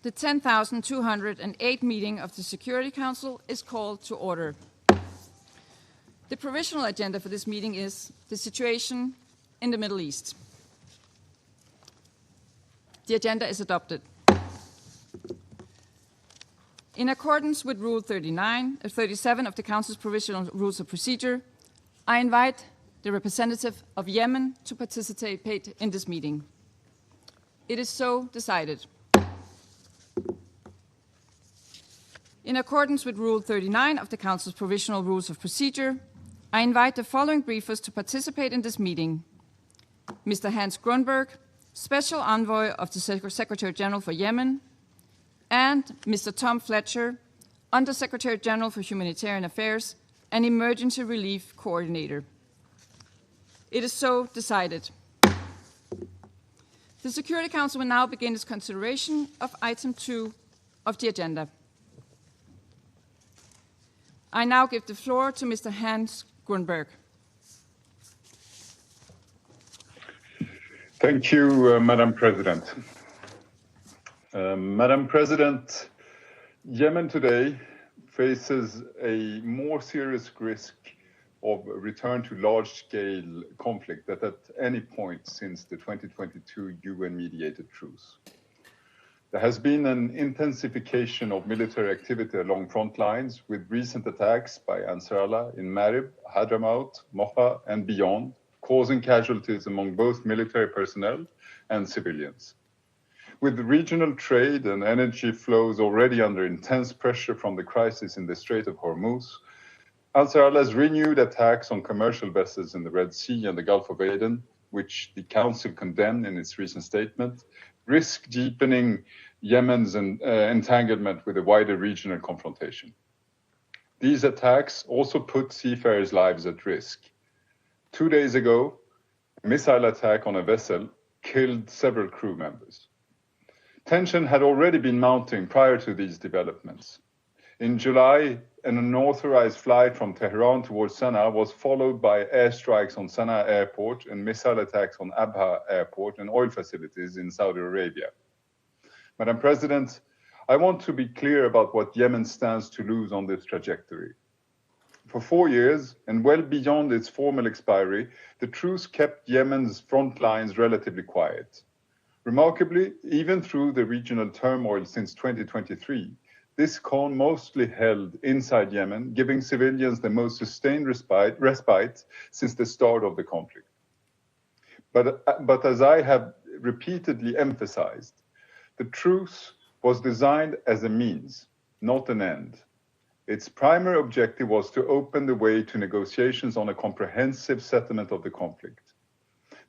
The 10,208 meeting of the Security Council is called to order. The provisional agenda for this meeting is the situation in the Middle East. The agenda is adopted. In accordance with Rule 37 of the Council's Provisional Rules of Procedure, I invite the representative of Yemen to participate in this meeting. It is so decided. In accordance with Rule 39 of the Council's Provisional Rules of Procedure, I invite the following briefers to participate in this meeting: Mr. Hans Grunberg, Special Envoy of the Secretary General for Yemen, and Mr. Tom Fletcher, Under-Secretary General for Humanitarian Affairs and Emergency Relief Coordinator. It is so decided. The Security Council will now begin its consideration of item 2 of the agenda. I now give the floor to Mr. Hans Grunberg. Thank you, Madam President. Madam President, Yemen today faces a more serious risk of return to large-scale conflict than at any point since the 2022 UN-mediated truce. There has been an intensification of military activity along front lines with recent attacks by Ansar Allah in Marib, Hadramaut, Moha, and beyond, causing casualties among both military personnel and civilians. With regional trade and energy flows already under intense pressure from the crisis in the Strait of Ormuz, Ansar Allah's renewed attacks on commercial vessels in the Red Sea and the Gulf of Aden, which the Council condemned in its recent statement, risk deepening Yemen's entanglement with a wider regional confrontation. These attacks also put seafarers' lives at risk. 2 days ago, a missile attack on a vessel killed several crew members. Tension had already been mounting prior to these developments. In July, an unauthorized flight from Teherán towards Sana'a was followed by airstrikes on Sana'a airport and missile attacks on Abha airport and oil facilities in Saudi Arabia. Madam President, I want to be clear about what Yemen stands to lose on this trajectory. For 4 years, and well beyond its formal expiry, the truce kept Yemen's front lines relatively quiet. Remarkably, even through the regional turmoil since 2023, this calm mostly held inside Yemen, giving civilians the most sustained respite since the start of the conflict. But as I have repeatedly emphasized, the truce was designed as a means, not an end. Its primary objective was to open the way to negotiations on a comprehensive settlement of the conflict.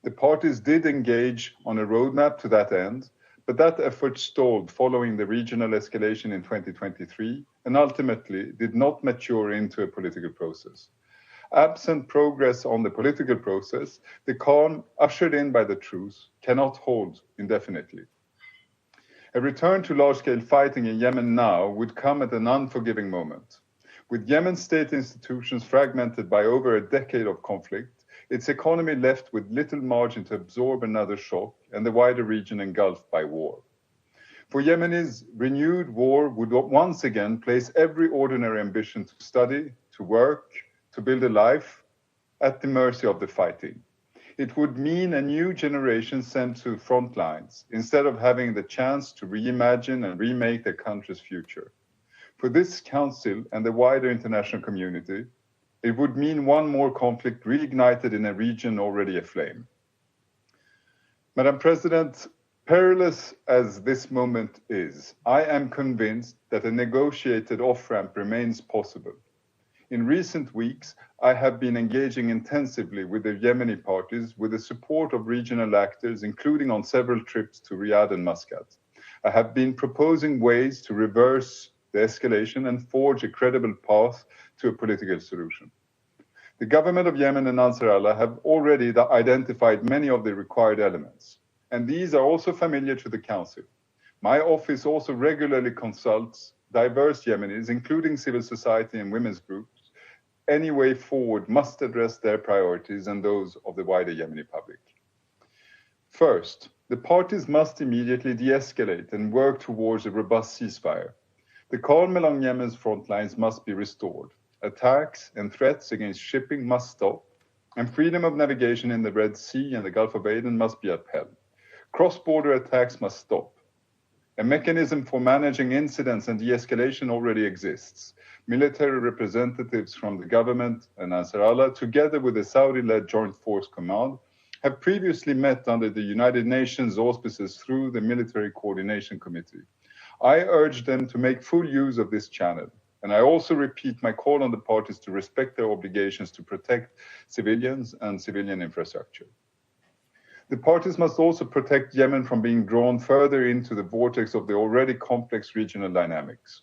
The parties did engage on a roadmap to that end, but that effort stalled following the regional escalation in 2023 and ultimately did not mature into a political process. Absent progress on the political process, the calm ushered in by the truce cannot hold indefinitely. A return to large-scale fighting in Yemen now would come at an unforgiving moment. With Yemen's state institutions fragmented by over a decade of conflict, its economy left with little margin to absorb another shock, and the wider region engulfed by war. For Yemenis, renewed war would once again place every ordinary ambition to study, to work, to build a life at the mercy of the fighting. It would mean a new generation sent to front lines, instead of having the chance to reimagine and remake their country's future. For this Council and the wider international community, it would mean one more conflict reignited in a region already aflame. Madam President, perilous as this moment is, I am convinced that a negotiated off-ramp remains possible. In recent weeks, I have been engaging intensively with the Yemeni parties with the support of regional actors, including on several trips to Riyadh and Muscat. I have been proposing ways to reverse the escalation and forge a credible path to a political solution. The government of Yemen and Ansar Allah have already identified many of the required elements, and these are also familiar to the Council. My office also regularly consults diverse Yemenis, including civil society and women's groups. Any way forward must address their priorities and those of the wider Yemeni public. First, The parties must immediately de-escalate and work towards a robust ceasefire. The calm along Yemen's front lines must be restored. Attacks and threats against shipping must stop, and freedom of navigation in the Red Sea and the Gulf of Aden must be upheld. Cross-border attacks must stop. A mechanism for managing incidents and de-escalation already exists. Military representatives from the government and Ansar Allah, together with the Saudi-led Joint Force Command, have previously met under the United Nations auspices through the Military Coordination Committee. I urge them to make full use of this channel, and I also repeat my call on the parties to respect their obligations to protect civilians and civilian infrastructure. The parties must also protect Yemen from being drawn further into the vortex of the already complex regional dynamics.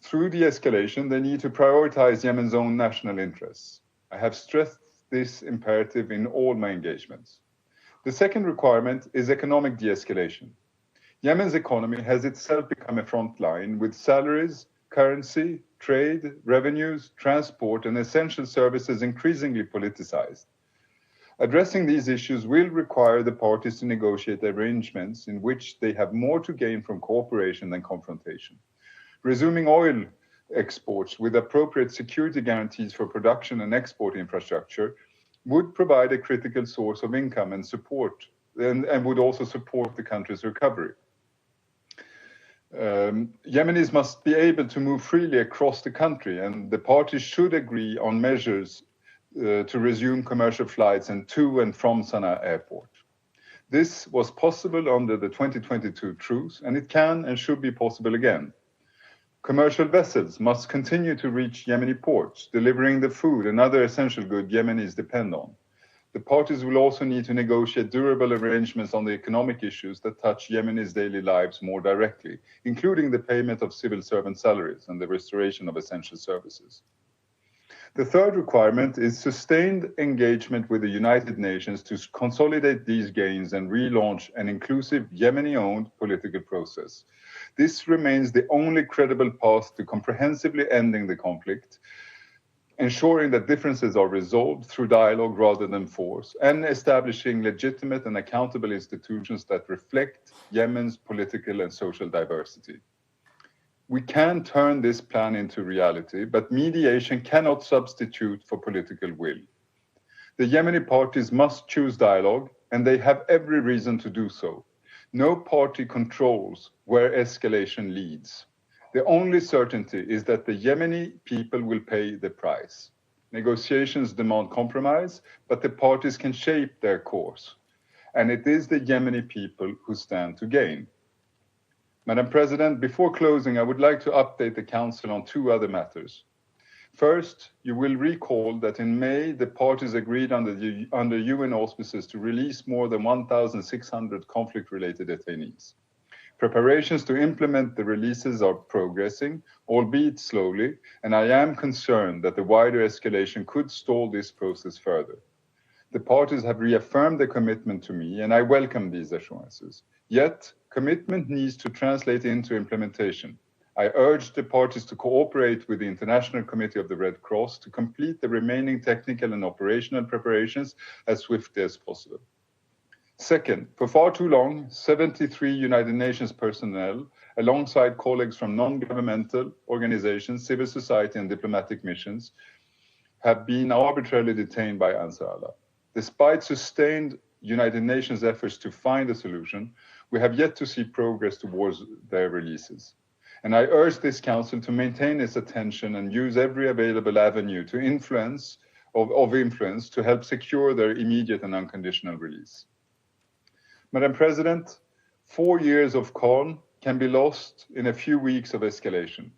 Through de-escalation, they need to prioritize Yemen's own national interests. I have stressed this imperative in all my engagements. The second requirement is economic de-escalation. Yemen's economy has itself become a front line with salaries, currency, trade, revenues, transport, and essential services increasingly politicized. Addressing these issues will require the parties to negotiate arrangements in which they have more to gain from cooperation than confrontation. Resuming oil exports with appropriate security guarantees for production and export infrastructure would provide a critical source of income and support, and would also support the country's recovery. Yemenis must be able to move freely across the country, and the parties should agree on measures to resume commercial flights to and from Sana'a airport. This was possible under the 2022 truce, and it can and should be possible again. Commercial vessels must continue to reach Yemeni ports, delivering the food and other essential goods Yemenis depend on. The parties will also need to negotiate durable arrangements on the economic issues that touch Yemenis' daily lives more directly, including the payment of civil servant salaries and the restoration of essential services. The third requirement is sustained engagement with the United Nations to consolidate these gains and relaunch an inclusive Yemeni-owned political process. This remains the only credible path to comprehensively ending the conflict, ensuring that differences are resolved through dialogue rather than force, and establishing legitimate and accountable institutions that reflect Yemen's political and social diversity. We can turn this plan into reality, but mediation cannot substitute for political will. The Yemeni parties must choose dialogue, and they have every reason to do so. No party controls where escalation leads. The only certainty is that the Yemeni people will pay the price. Negotiations demand compromise, but the parties can shape their course. And it is the Yemeni people who stand to gain. Madam President, before closing, I would like to update the Council on two other matters. First, you will recall that in May, the parties agreed under UN auspices to release more than 1,600 conflict-related detainees. Preparations to implement the releases are progressing, albeit slowly, and I am concerned that the wider escalation could stall this process further. The parties have reaffirmed their commitment to me, and I welcome these assurances. Yet, commitment needs to translate into implementation. I urge the parties to cooperate with the International Committee of the Red Cross to complete the remaining technical and operational preparations as swiftly as possible. Second, for far too long, 73 United Nations personnel, alongside colleagues from non-governmental organizations, civil society, and diplomatic missions, have been arbitrarily detained by Ansar Allah. Despite sustained United Nations efforts to find a solution, we have yet to see progress towards their releases. And I urge this Council to maintain its attention and use every available avenue to influence to help secure their immediate and unconditional release. Madam President, 4 years of calm can be lost in a few weeks of escalation.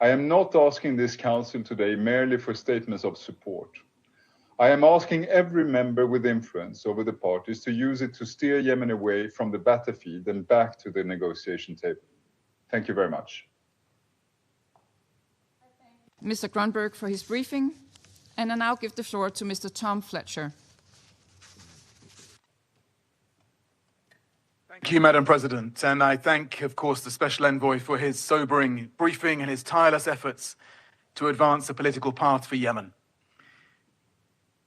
I am not asking this Council today merely for statements of support. I am asking every member with influence over the parties to use it to steer Yemen away from the battlefield and back to the negotiation table. Thank you very much. Mr. Grunberg for his briefing, and I now give the floor to Mr. Tom Fletcher. Thank you, Madam President, and I thank, of course, the Special Envoy for his sobering briefing and his tireless efforts to advance a political path for Yemen.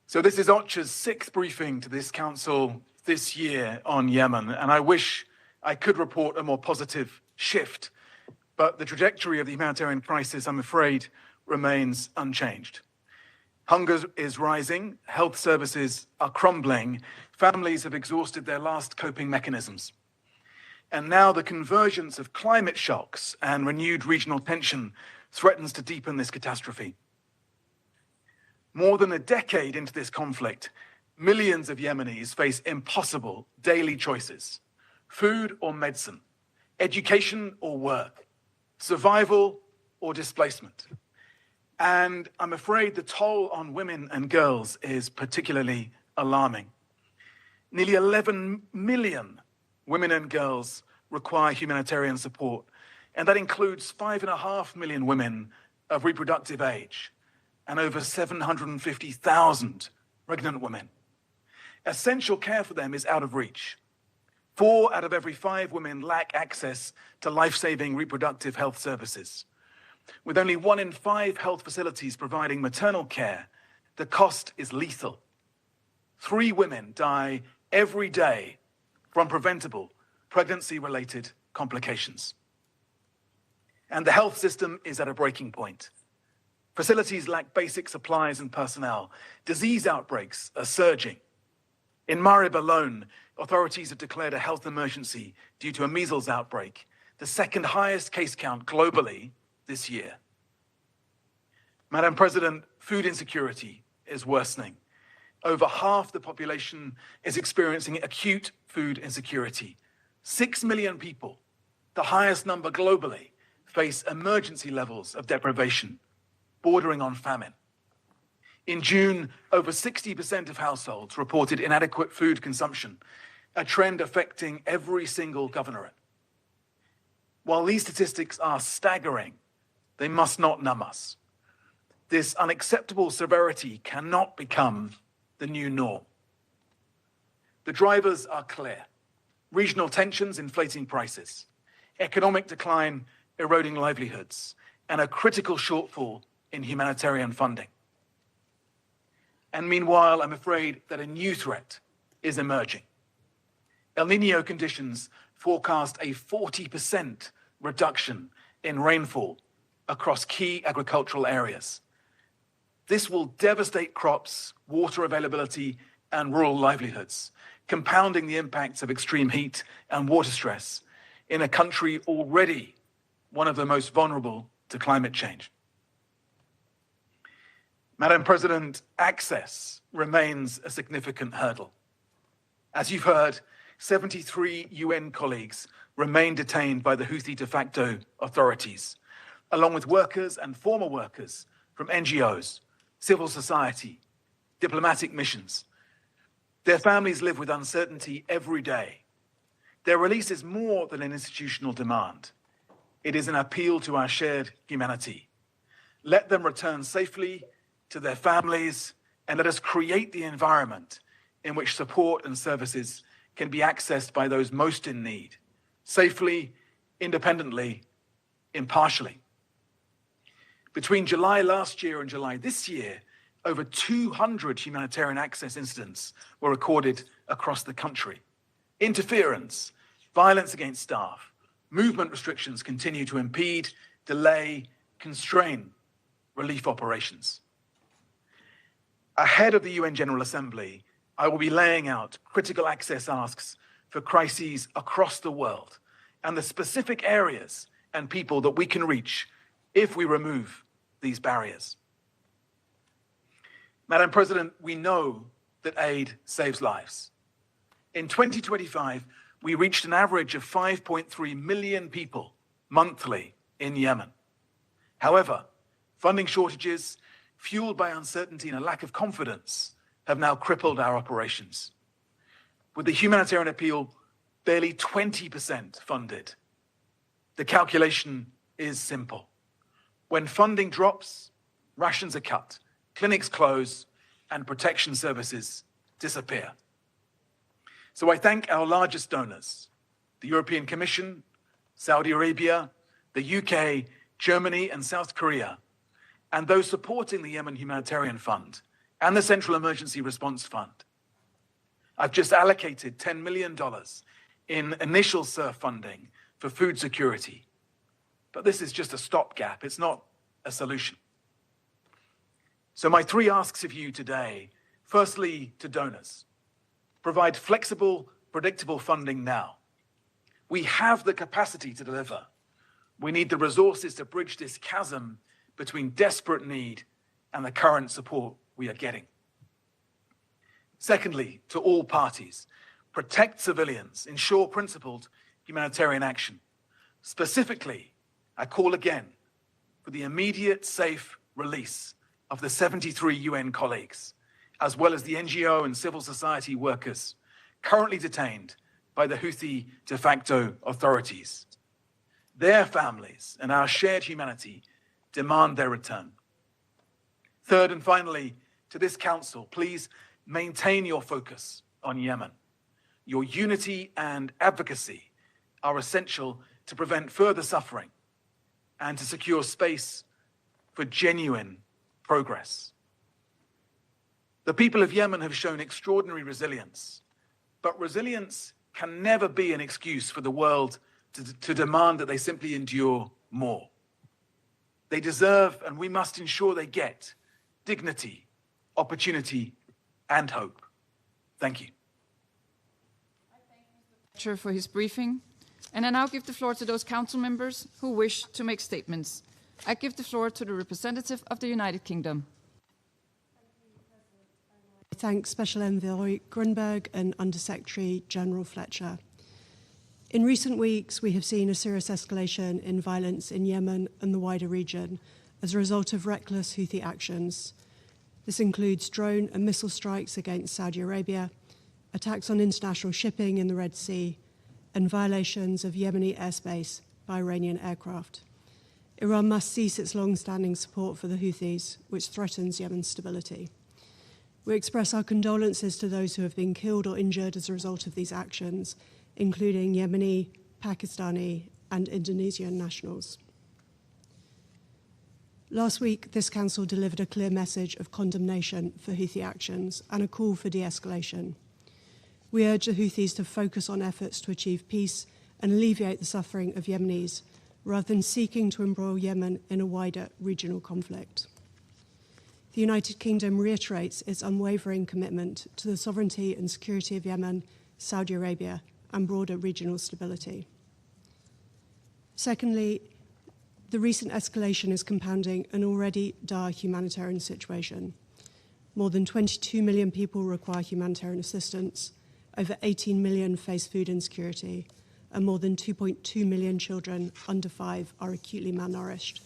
So this is OCHA's 6th briefing to this Council this year on Yemen, and I wish I could report a more positive shift, but the trajectory of the humanitarian crisis, I'm afraid, remains unchanged. Hunger is rising, health services are crumbling, families have exhausted their last coping mechanisms. And now the convergence of climate shocks and renewed regional tension threatens to deepen this catastrophe. More than a decade into this conflict, millions of Yemenis face impossible daily choices: food or medicine, education or work, survival or displacement. And I'm afraid the toll on women and girls is particularly alarming. Nearly 11 million women and girls require humanitarian support, and that includes 5.5 million women of reproductive age and over 750,000 pregnant women. Essential care for them is out of reach. 4 out of every 5 women lack access to life-saving reproductive health services. With only 1 in 5 health facilities providing maternal care, the cost is lethal. 3 women die every day from preventable pregnancy-related complications. And the health system is at a breaking point. Facilities lack basic supplies and personnel. Disease outbreaks are surging. In Marib alone, authorities have declared a health emergency due to a measles outbreak, the second highest case count globally this year. Madam President, food insecurity is worsening. Over half the population is experiencing acute food insecurity. 6 million people, the highest number globally, face emergency levels of deprivation, bordering on famine. In June, over 60% of households reported inadequate food consumption, a trend affecting every single governorate. While these statistics are staggering, they must not numb us. This unacceptable severity cannot become the new norm. The drivers are clear: regional tensions inflating prices, economic decline eroding livelihoods, and a critical shortfall in humanitarian funding. And meanwhile, I'm afraid that a new threat is emerging. El Niño conditions forecast a 40% reduction in rainfall across key agricultural areas. This will devastate crops, water availability, and rural livelihoods, compounding the impacts of extreme heat and water stress in a country already one of the most vulnerable to climate change. Madam President, access remains a significant hurdle. As you've heard, 73 UN colleagues remain detained by the Houthi de facto authorities, along with workers and former workers from NGOs, civil society, diplomatic missions. Their families live with uncertainty every day. Their release is more than an institutional demand. It is an appeal to our shared humanity. Let them return safely to their families, and let us create the environment in which support and services can be accessed by those most in need, safely, independently, impartially. Between July last year and July this year, over 200 humanitarian access incidents were recorded across the country. Interference, violence against staff, movement restrictions continue to impede, delay, constrain relief operations. Ahead of the UN General Assembly, I will be laying out critical access asks for crises across the world and the specific areas and people that we can reach if we remove these barriers. Madam President, we know that aid saves lives. In 2025, we reached an average of 5.3 million people monthly in Yemen. However, funding shortages, fueled by uncertainty and a lack of confidence, have now crippled our operations. With the humanitarian appeal barely 20% funded, the calculation is simple. When funding drops, rations are cut, clinics close, and protection services disappear. So I thank our largest donors, the European Commission, Saudi Arabia, the UK, Germany, and South Korea, and those supporting the Yemen Humanitarian Fund and the Central Emergency Response Fund. I've just allocated $10 million in initial SURF funding for food security. But this is just a stopgap. It's not a solution. So my three asks of you today, firstly, to donors. Provide flexible, predictable funding now. We have the capacity to deliver. We need the resources to bridge this chasm between desperate need and the current support we are getting. Secondly, to all parties, protect civilians, ensure principled humanitarian action. Specifically, I call again for the immediate safe release of the 73 UN colleagues, as well as the NGO and civil society workers currently detained by the Houthi de facto authorities. Their families and our shared humanity demand their return. Third and finally, to this council, please maintain your focus on Yemen. Your unity and advocacy are essential to prevent further suffering and to secure space for genuine progress. The people of Yemen have shown extraordinary resilience, but resilience can never be an excuse for the world to demand that they simply endure more. They deserve, and we must ensure they get, dignity, opportunity, and hope. Thank you. I thank Mr. Fletcher for his briefing, and I now give the floor to those council members who wish to make statements. I give the floor to the representative of the United Kingdom. I thank Special Envoy Grunberg and Undersecretary General Fletcher. In recent weeks, we have seen a serious escalation in violence in Yemen and the wider region as a result of reckless Houthi actions. This includes drone and missile strikes against Saudi Arabia, attacks on international shipping in the Red Sea, and violations of Yemeni airspace by Iranian aircraft. Iran must cease its long-standing support for the Houthis, which threatens Yemen's stability. We express our condolences to those who have been killed or injured as a result of these actions, including Yemeni, Pakistani, and Indonesian nationals. Last week, this Council delivered a clear message of condemnation for Houthi actions and a call for de-escalation. We urge the Houthis to focus on efforts to achieve peace and alleviate the suffering of Yemenis, rather than seeking to embroil Yemen in a wider regional conflict. The United Kingdom reiterates its unwavering commitment to the sovereignty and security of Yemen, Saudi Arabia, and broader regional stability. Secondly, the recent escalation is compounding an already dire humanitarian situation. More than 22 million people require humanitarian assistance, over 18 million face food insecurity, and more than 2.2 million children under 5 are acutely malnourished.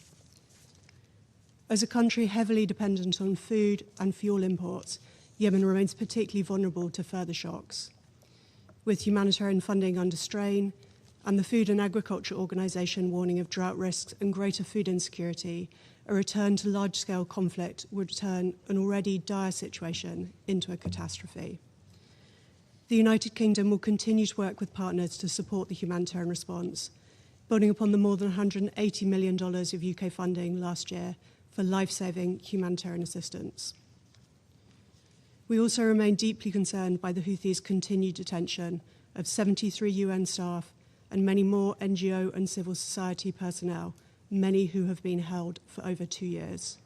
As a country heavily dependent on food and fuel imports, Yemen remains particularly vulnerable to further shocks. With humanitarian funding under strain and the Food and Agriculture Organization warning of drought risks and greater food insecurity, a return to large-scale conflict would turn an already dire situation into a catastrophe. The United Kingdom will continue to work with partners to support the humanitarian response, building upon the more than $180 million of UK funding last year for life-saving humanitarian assistance. We also remain deeply concerned by the Houthis' continued detention of 73 UN staff and many more NGO and civil society personnel, many who have been held for over 2 years.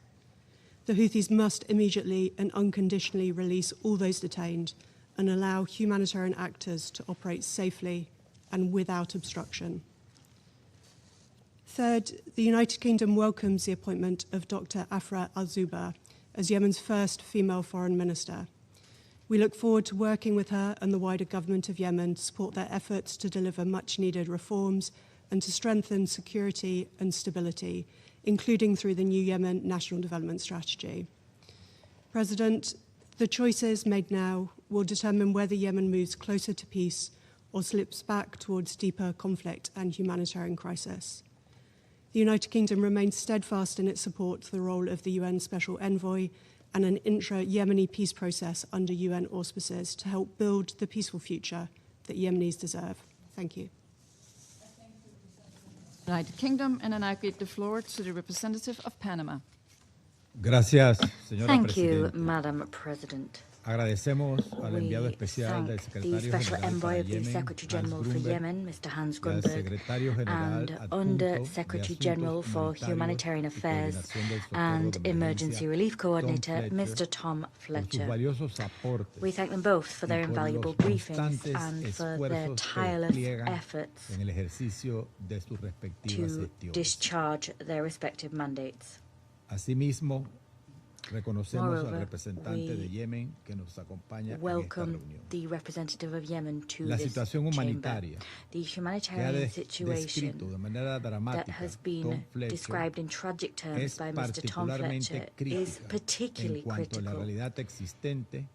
The Houthis must immediately and unconditionally release all those detained and allow humanitarian actors to operate safely and without obstruction. Third, the United Kingdom welcomes the appointment of Dr. Afra al-Zuba as Yemen's first female foreign minister. We look forward to working with her and the wider government of Yemen to support their efforts to deliver much-needed reforms and to strengthen security and stability, including through the new Yemen National Development Strategy. President, the choices made now will determine whether Yemen moves closer to peace or slips back towards deeper conflict and humanitarian crisis. The United Kingdom remains steadfast in its support for the role of the UN Special Envoy and an intra-Yemeni peace process under UN auspices to help build the peaceful future that Yemenis deserve. Thank you. United Kingdom, and then I give the floor to the representative of Panama. Gracias, señora Thank you, Presidenta. Madam President. Agradecemos al enviado We especial del thank the secretario Special general Envoy para of the Yemen, Secretary Hans General for Grunberg, Yemen, Mr. Hans y al Grunberg, secretario general and adjunto Under de Secretary Asuntos General for Humanitarios Humanitarian y Affairs Coordinación del Socorro and de Emergency Emergencia, Relief Tom Coordinator, Fletcher, Mr. Tom por sus Fletcher. valiosos aportes We thank them both for their y por invaluable los briefings constantes and for their esfuerzos que tireless despliegan efforts en el ejercicio de sus respectivas to gestiones. discharge their respective mandates. Asimismo, reconocemos al Moreover, representante we de Yemen que nos acompaña en esta welcome reunión. the representative of Yemen to La this situación chamber. humanitaria The que ha humanitarian situation descrito de manera that dramática has Tom been Fletcher described in tragic terms es by Mr. Tom Fletcher particularmente is crítica en particularly cuanto a la critical realidad existente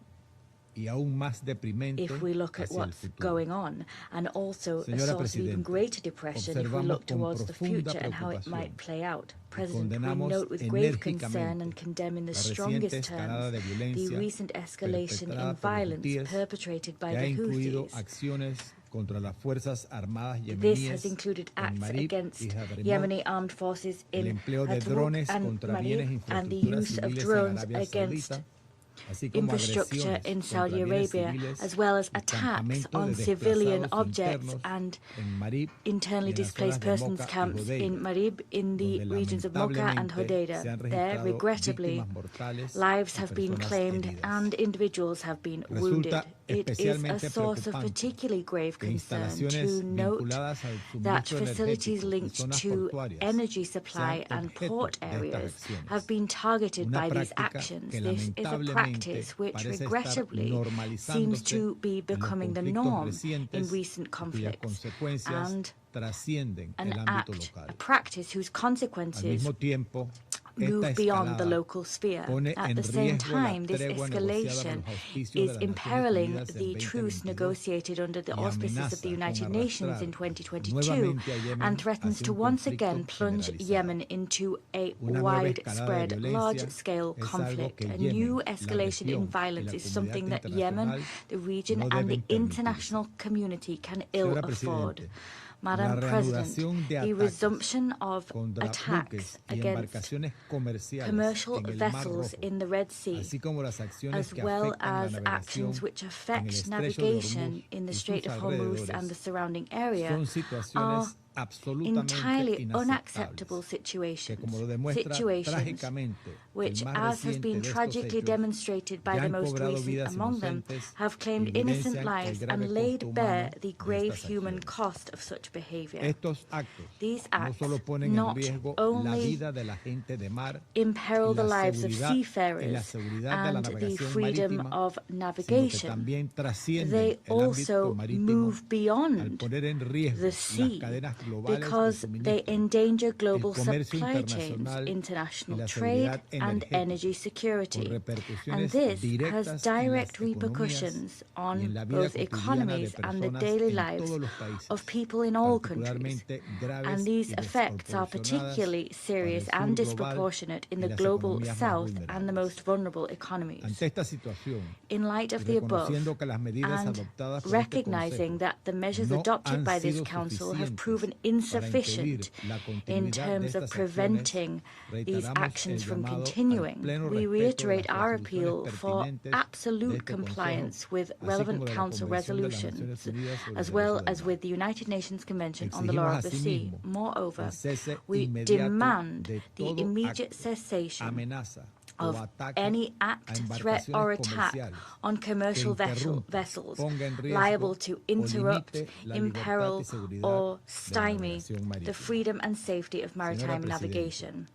y aún más deprimente if we look at hacia el what's futuro. going on, and also a Señora source of even Presidente, greater depression if we observamos look con towards the profunda future and how it preocupación might play out. y President, we condenamos note with grave concern enérgicamente and condemn in the la reciente strongest escalada terms de the violencia recent escalation perpetrada in por los violence hutíes, perpetrated by que ha the incluido Houthis. acciones contra las Fuerzas Armadas This yemeníes has included en acts Marib against y Hadrimot, Yemeni armed forces el in empleo de Hadramawt drones and contra Marib, bienes e and the infraestructuras use of civiles en drones Arabia against Saudita, así como infrastructure agresiones in Saudi contra bienes Arabia, civiles as well as y attacks campamentos on de civilian desplazados objects internos and en Marib y internally en las displaced zonas de persons Moca y camps Hodeida, in Marib in the donde regions of Mocha and lamentablemente se Hodeida. han There, registrado regrettably, víctimas mortales lives y have been personas claimed heridas. and individuals have been wounded. Resulta It is a especialmente source of preocupante particularly grave que concern instalaciones to note vinculadas al that suministro facilities energético y linked zonas to portuarias energy supply sean and objeto port de estas areas acciones. have been targeted Una by these práctica actions. que This is a lamentablemente practice which parece estar regrettably seems normalizándose to be en los becoming the conflictos norm in recientes recent y cuyas conflicts, consecuencias and trascienden el an ámbito act, a local. practice whose Al consequences mismo tiempo, move esta beyond the escalada local sphere. pone At en the same riesgo la time, this tregua negociada escalation por los auspicios de is las Naciones imperiling Unidas en the truce 2022 negotiated under the y auspices of amenaza the con United Nations in arrastrar 2022 nuevamente a Yemen and threatens hacia to un once conflicto again plunge generalizado. Yemen into a Una nueva escalada de widespread, violencia large-scale es algo conflict. que A Yemen, new la escalation in región y violence la is something comunidad that Yemen, internacional the region, no and the deben permitirse. international community can ill Señora afford. Presidente, Madam la President, reanudación de the ataques resumption of contra attacks buques y against embarcaciones comerciales commercial en el Mar vessels Rojo, in the Red Sea, así como las acciones as que well afectan la as navegación actions which en el affect estrecho de navigation Ormuz in the y Strait sus of Hormuz and the alrededores surrounding area, son are situaciones absolutamente entirely unacceptable inaceptables que, como situations. lo demuestra Situations trágicamente which, el más as has reciente been de estos tragically hechos, demonstrated by ya the han most cobrado recent vidas among them, inocentes have y claimed innocent evidencian el lives grave and costo laid bare humano the de grave estas human acciones. cost of such behavior. Estos actos These no acts solo ponen en not riesgo la only vida de la gente de mar imperil y the la lives of seguridad seafarers de la and the navegación freedom marítima, of sino que navigation. también trascienden They el ámbito also marítimo move al beyond poner en riesgo the las sea cadenas globales de because they suministro, endanger global el comercio supply chains, internacional y international la trade, seguridad and energy energética, con security. And repercusiones this directas has en direct las economías repercussions y on en la vida both cotidiana de economies and the personas daily en lives todos los países, of people in all countries. particularmente graves And these y effects are desproporcionadas particularly para serious el and sur global disproportionate in y the las global economías más south and the vulnerables. most vulnerable economies. Ante esta situación, In light y of the above, reconociendo que las medidas and adoptadas por este recognizing Consejo that the measures no adopted han by this sido Council have suficientes proven para insufficient impedir la in continuidad de terms of estas acciones, preventing these reiteramos actions el from llamado al continuing. pleno We respeto de reiterate las our resoluciones appeal for pertinentes de absolute este Consejo, compliance with así relevant como de la Council Convención de las resolutions, Naciones Unidas sobre el as Derecho well del as Mar. with the United Nations Convention on the Exigimos Law of the Sea. asimismo Moreover, el cese we inmediato demand de the todo immediate acto, cessation amenaza o of ataque any a act, threat, or embarcaciones attack comerciales on commercial que interrumpa, vessels ponga en riesgo liable to o interrupt, limite la libertad imperil, y seguridad or de la stymie navegación marítima. the freedom and safety of maritime Señora navigation.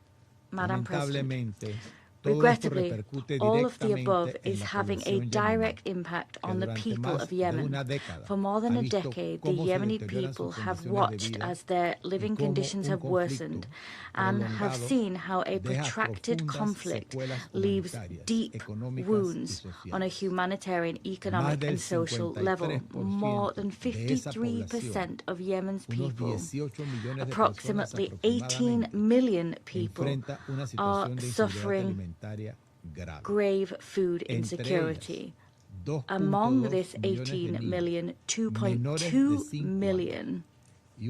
Madam President, Lamentablemente, todo esto regrettably, repercute all of the above directamente en is la having a población direct yemení, impact que on the durante people más of de Yemen. una década For more than ha a visto decade, the cómo se Yemeni deterioran people sus have condiciones de watched vida as their y living cómo conditions un have worsened conflicto and have prolongado seen how a deja protracted profundas conflict secuelas leaves humanitarias, deep económicas y wounds on a sociales. humanitarian, Más economic, del and social level. 53% More than de esa 53% of Yemen's unos people, 18 millones de approximately personas 18 aproximadamente, million people, enfrenta una are situación de inseguridad suffering alimentaria grave. grave food Entre insecurity. ellas, Among 2.2 this millones de 18 niños million, menores de 2.2 5 million y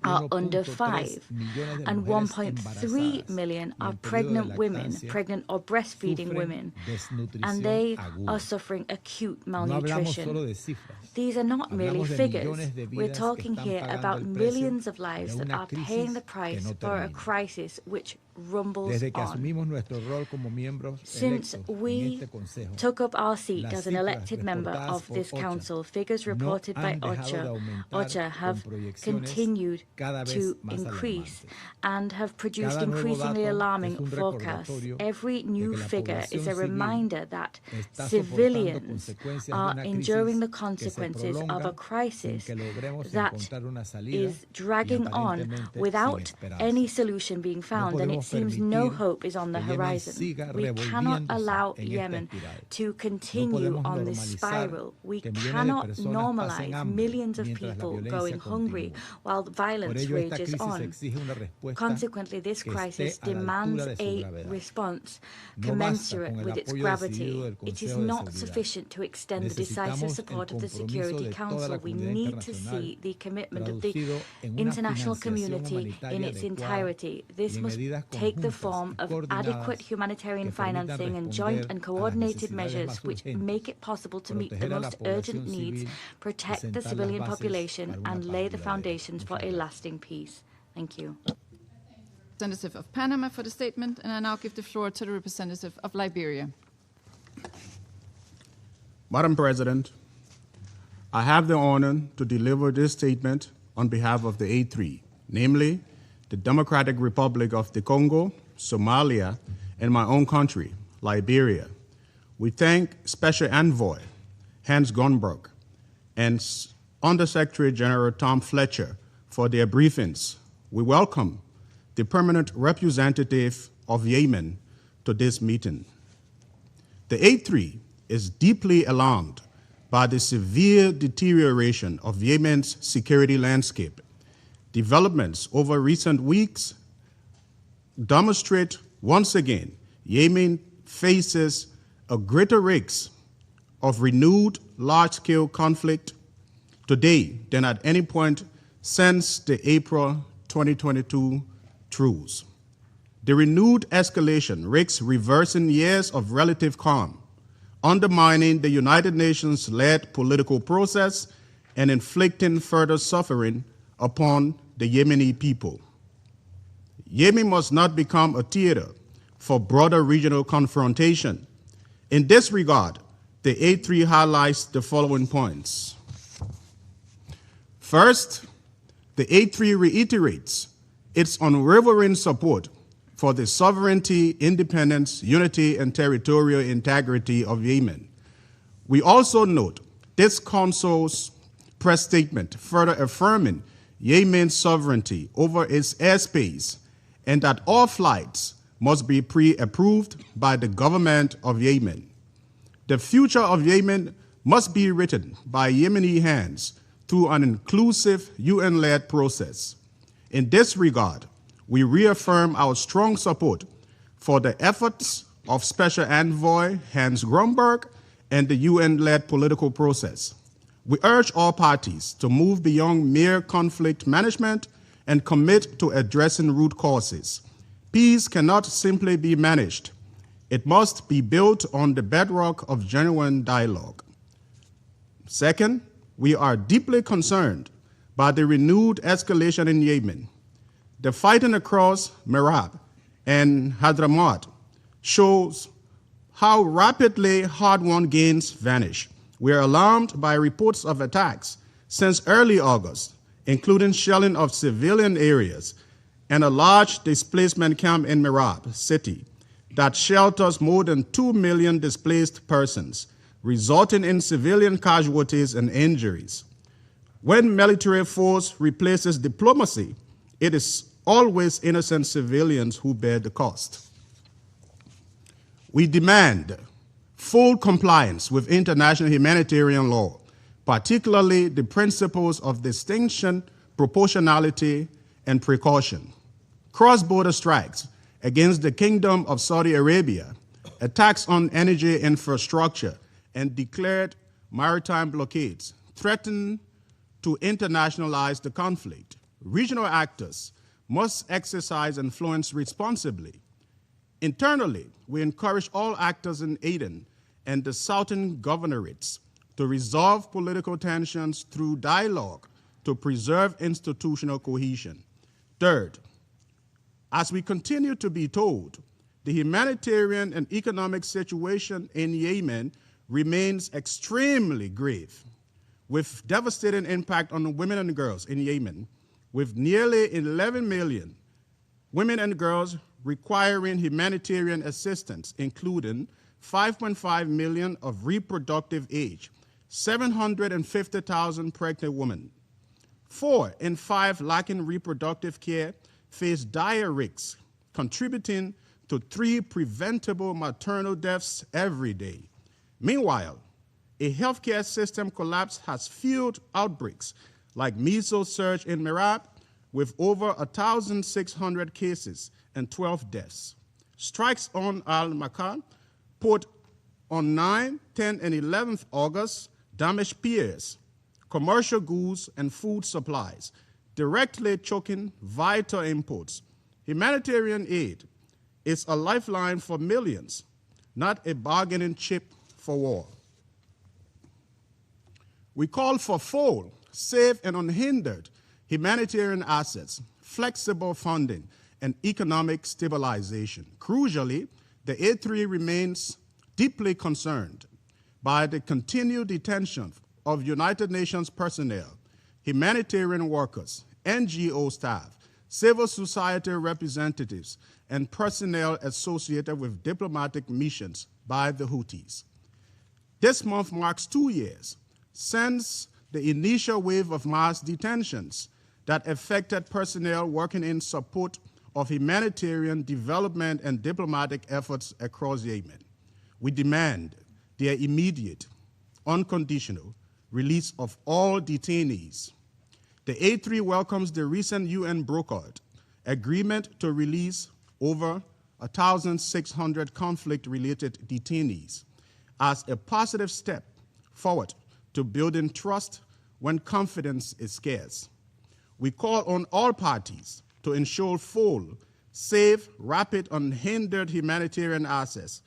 are under 1.3 5, millones de and mujeres 1.3 million embarazadas are y en periodo de pregnant women, lactancia pregnant or breastfeeding sufren women, desnutrición and they aguda. are suffering acute No hablamos solo malnutrition. de cifras. These are not merely Hablamos de figures. millones de We're vidas que talking están here pagando about el precio millions of lives de that una are paying the crisis que price no for a termina. crisis which rumbles Desde que on. asumimos nuestro rol como miembros Since electos we en este consejo, took up our seat las as an cifras elected member reportadas of por this OCHA council, figures no reported by han dejado de OCHA aumentar have con proyecciones continued cada vez to más increase alarmantes. and have produced Cada nuevo increasingly dato alarming es un forecasts. recordatorio Every de new que la figure is población a civil reminder that está soportando civilians consecuencias de are una enduring the crisis que se consequences of a prolonga sin crisis que logremos that encontrar una salida is dragging y on aparentemente sin without esperanza. any solution being found, and it podemos seems no permitir hope is on the que Yemen horizon. siga We cannot revolviéndose allow en esta Yemen espiral. to No continue podemos on this normalizar spiral. We que millones de cannot personas pasen normalize hambre millions of mientras la people violencia going hungry continúa. while Por violence ello, esta rages crisis on. exige una respuesta Consequently, this que crisis esté a la demands altura de su a gravedad. response No basta commensurate con el with its apoyo gravity. decidido del It is Consejo de not Seguridad. sufficient to extend the decisive Necesitamos el support of the compromiso Security de toda Council. la We comunidad need to internacional see the commitment of the traducido en una international financiación community in humanitaria its adecuada entirety. This y en must medidas take the conjuntas form y of coordinadas adequate humanitarian que permitan financing and joint responder and a las coordinated necesidades measures más which urgentes, make it possible to meet the proteger a la most urgent población needs, civil y protect the sentar las civilian bases population, para una and paz lay the duradera. foundations for Muchas a gracias. lasting peace. Thank you. Representative of Panama for the statement, and I now give the floor to the representative of Liberia. Madam President, I have the honor to deliver this statement on behalf of the A3, namely the Democratic Republic of the Congo, Somalia, and my own country, Liberia. We thank Special Envoy Hans Grunberg and Undersecretary General Tom Fletcher for their briefings. We welcome the permanent representative of Yemen to this meeting. The A3 is deeply alarmed by the severe deterioration of Yemen's security landscape. Developments over recent weeks demonstrate once again Yemen faces a greater risk of renewed large-scale conflict today than at any point since the April 2022 truce. The renewed escalation risks reversing years of relative calm, undermining the United Nations-led political process and inflicting further suffering upon the Yemeni people. Yemen must not become a theater for broader regional confrontation. In this regard, the A3 highlights the following points. First, the A3 reiterates its unwavering support for the sovereignty, independence, unity, and territorial integrity of Yemen. We also note this Council's press statement further affirming Yemen's sovereignty over its airspace and that all flights must be pre-approved by the government of Yemen. The future of Yemen must be written by Yemeni hands through an inclusive UN-led process. In this regard, we reaffirm our strong support for the efforts of Special Envoy Hans Grunberg and the UN-led political process. We urge all parties to move beyond mere conflict management and commit to addressing root causes. Peace cannot simply be managed. It must be built on the bedrock of genuine dialogue. Second, we are deeply concerned by the renewed escalation in Yemen. The fighting across Merab and Hadramaut shows how rapidly hard-won gains vanish. We are alarmed by reports of attacks since early August, including shelling of civilian areas and a large displacement camp in Merab city that shelters more than 2 million displaced persons, resulting in civilian casualties and injuries. When military force replaces diplomacy, it is always innocent civilians who bear the cost. We demand full compliance with international humanitarian law, particularly the principles of distinction, proportionality, and precaution. Cross-border strikes against the Kingdom of Saudi Arabia, attacks on energy infrastructure, and declared maritime blockades threaten to internationalize the conflict, regional actors must exercise influence responsibly. Internally, we encourage all actors in Aden and the southern governorates to resolve political tensions through dialogue to preserve institutional cohesion. Third, as we continue to be told, the humanitarian and economic situation in Yemen remains extremely grave, with devastating impact on women and girls in Yemen, with nearly 11 million women and girls requiring humanitarian assistance, including 5.5 million of reproductive age, 750,000 pregnant women. 4 in 5 lacking reproductive care face dire risks, contributing to 3 preventable maternal deaths every day. Meanwhile, a healthcare system collapse has fueled outbreaks like measles surge in Merab, with over 1,600 cases and 12 deaths. Strikes on Al-Makal port on 9, 10, and 11th August damaged piers, commercial goods, and food supplies, directly choking vital imports. Humanitarian aid is a lifeline for millions, not a bargaining chip for war. We call for full, safe, and unhindered humanitarian assets, flexible funding, and economic stabilization. Crucially, the A3 remains deeply concerned by the continued detention of United Nations personnel, humanitarian workers, NGO staff, civil society representatives, and personnel associated with diplomatic missions by the Houthis. This month marks 2 years since the initial wave of mass detentions that affected personnel working in support of humanitarian development and diplomatic efforts across Yemen. We demand their immediate, unconditional release of all detainees. The A3 welcomes the recent UN brokered agreement to release over 1,600 conflict-related detainees as a positive step forward to building trust when confidence is scarce. We call on all parties to ensure full, safe, rapid, unhindered humanitarian access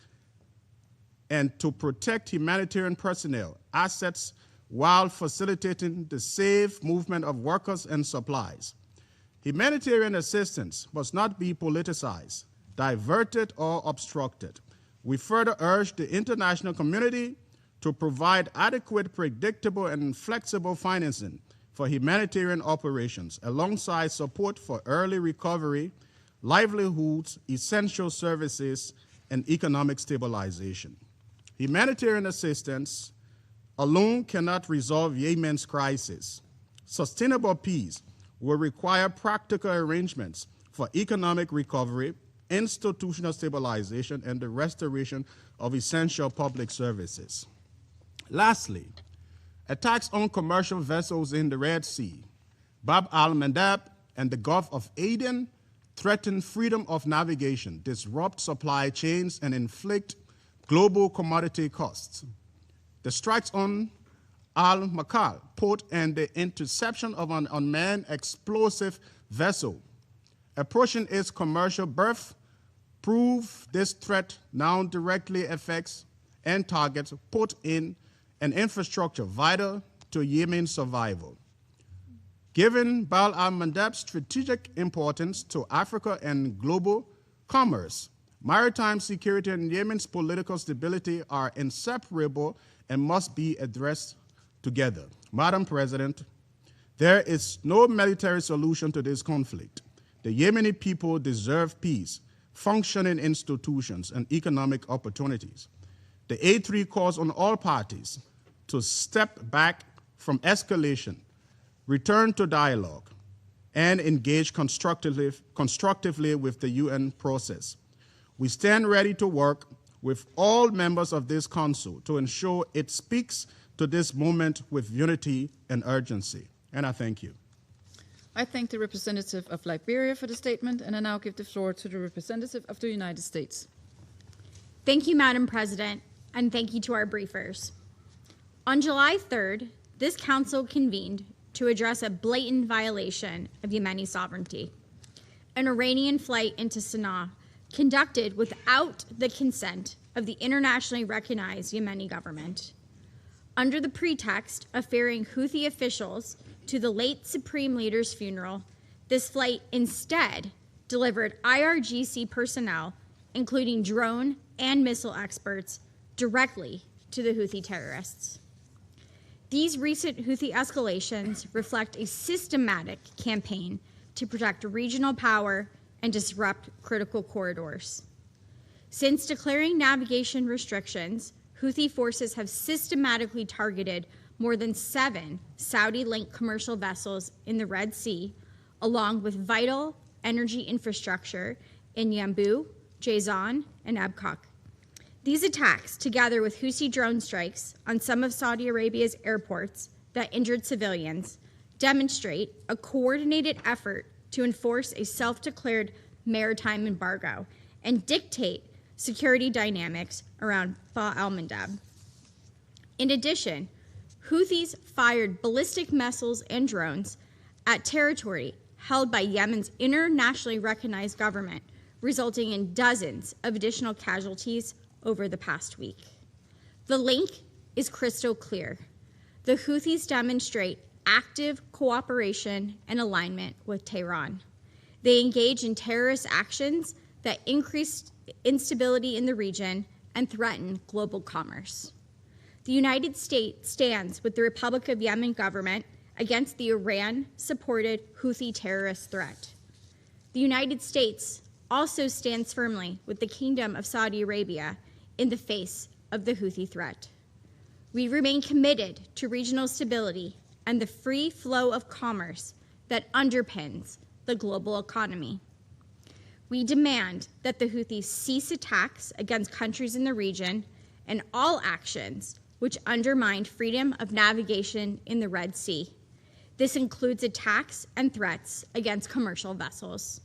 and to protect humanitarian personnel, assets, while facilitating the safe movement of workers and supplies. Humanitarian assistance must not be politicized, diverted, or obstructed. We further urge the international community to provide adequate, predictable, and flexible financing for humanitarian operations, alongside support for early recovery, livelihoods, essential services, and economic stabilization. Humanitarian assistance alone cannot resolve Yemen's crisis. Sustainable peace will require practical arrangements for economic recovery, institutional stabilization, and the restoration of essential public services. Lastly, attacks on commercial vessels in the Red Sea, Bab al-Mandab, and the Gulf of Aden threaten freedom of navigation, disrupt supply chains, and inflict global commodity costs. The strikes on Al-Makal port and the interception of an unmanned explosive vessel approaching its commercial berth prove this threat now directly affects and targets port in an infrastructure vital to Yemen's survival. Given Bab al-Mandab's strategic importance to Africa and global commerce, maritime security and Yemen's political stability are inseparable and must be addressed together. Madam President, there is no military solution to this conflict. The Yemeni people deserve peace, functioning institutions, and economic opportunities. The A3 calls on all parties to step back from escalation, return to dialogue, and engage constructively with the UN process. We stand ready to work with all members of this council to ensure it speaks to this moment with unity and urgency. And I thank you. I thank the representative of Liberia for the statement, and I now give the floor to the representative of the United States. Thank you, Madam President, and thank you to our briefers. On July 3rd, this council convened to address a blatant violation of Yemeni sovereignty. An Iranian flight into Sana'a conducted without the consent of the internationally recognized Yemeni government. Under the pretext of ferrying Houthi officials to the late Supreme Leader's funeral, this flight instead delivered IRGC personnel, including drone and missile experts, directly to the Houthi terrorists. These recent Houthi escalations reflect a systematic campaign to protect regional power and disrupt critical corridors. Since declaring navigation restrictions, Houthi forces have systematically targeted more than 7 Saudi-linked commercial vessels in the Red Sea, along with vital energy infrastructure in Yanbu, Jazan, and Abqaq. These attacks, together with Houthi drone strikes on some of Saudi Arabia's airports that injured civilians, demonstrate a coordinated effort to enforce a self-declared maritime embargo and dictate security dynamics around Ba al-Mandab. In addition, Houthis fired ballistic missiles and drones at territory held by Yemen's internationally recognized government, resulting in dozens of additional casualties over the past week. The link is crystal clear. The Houthis demonstrate active cooperation and alignment with Tehran. They engage in terrorist actions that increase instability in the region and threaten global commerce. The United States stands with the Republic of Yemen government against the Iran-supported Houthi terrorist threat. The United States also stands firmly with the Kingdom of Saudi Arabia in the face of the Houthi threat. We remain committed to regional stability and the free flow of commerce that underpins the global economy. We demand that the Houthis cease attacks against countries in the region and all actions which undermine freedom of navigation in the Red Sea. This includes attacks and threats against commercial vessels.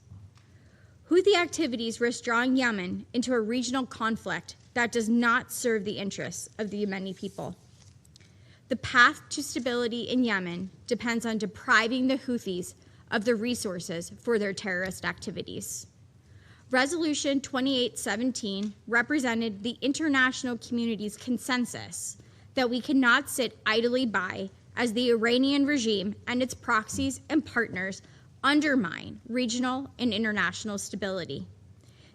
Houthi activities risk drawing Yemen into a regional conflict that does not serve the interests of the Yemeni people. The path to stability in Yemen depends on depriving the Houthis of the resources for their terrorist activities. Resolution 2817 represented the international community's consensus that we cannot sit idly by as the Iranian regime and its proxies and partners undermine regional and international stability.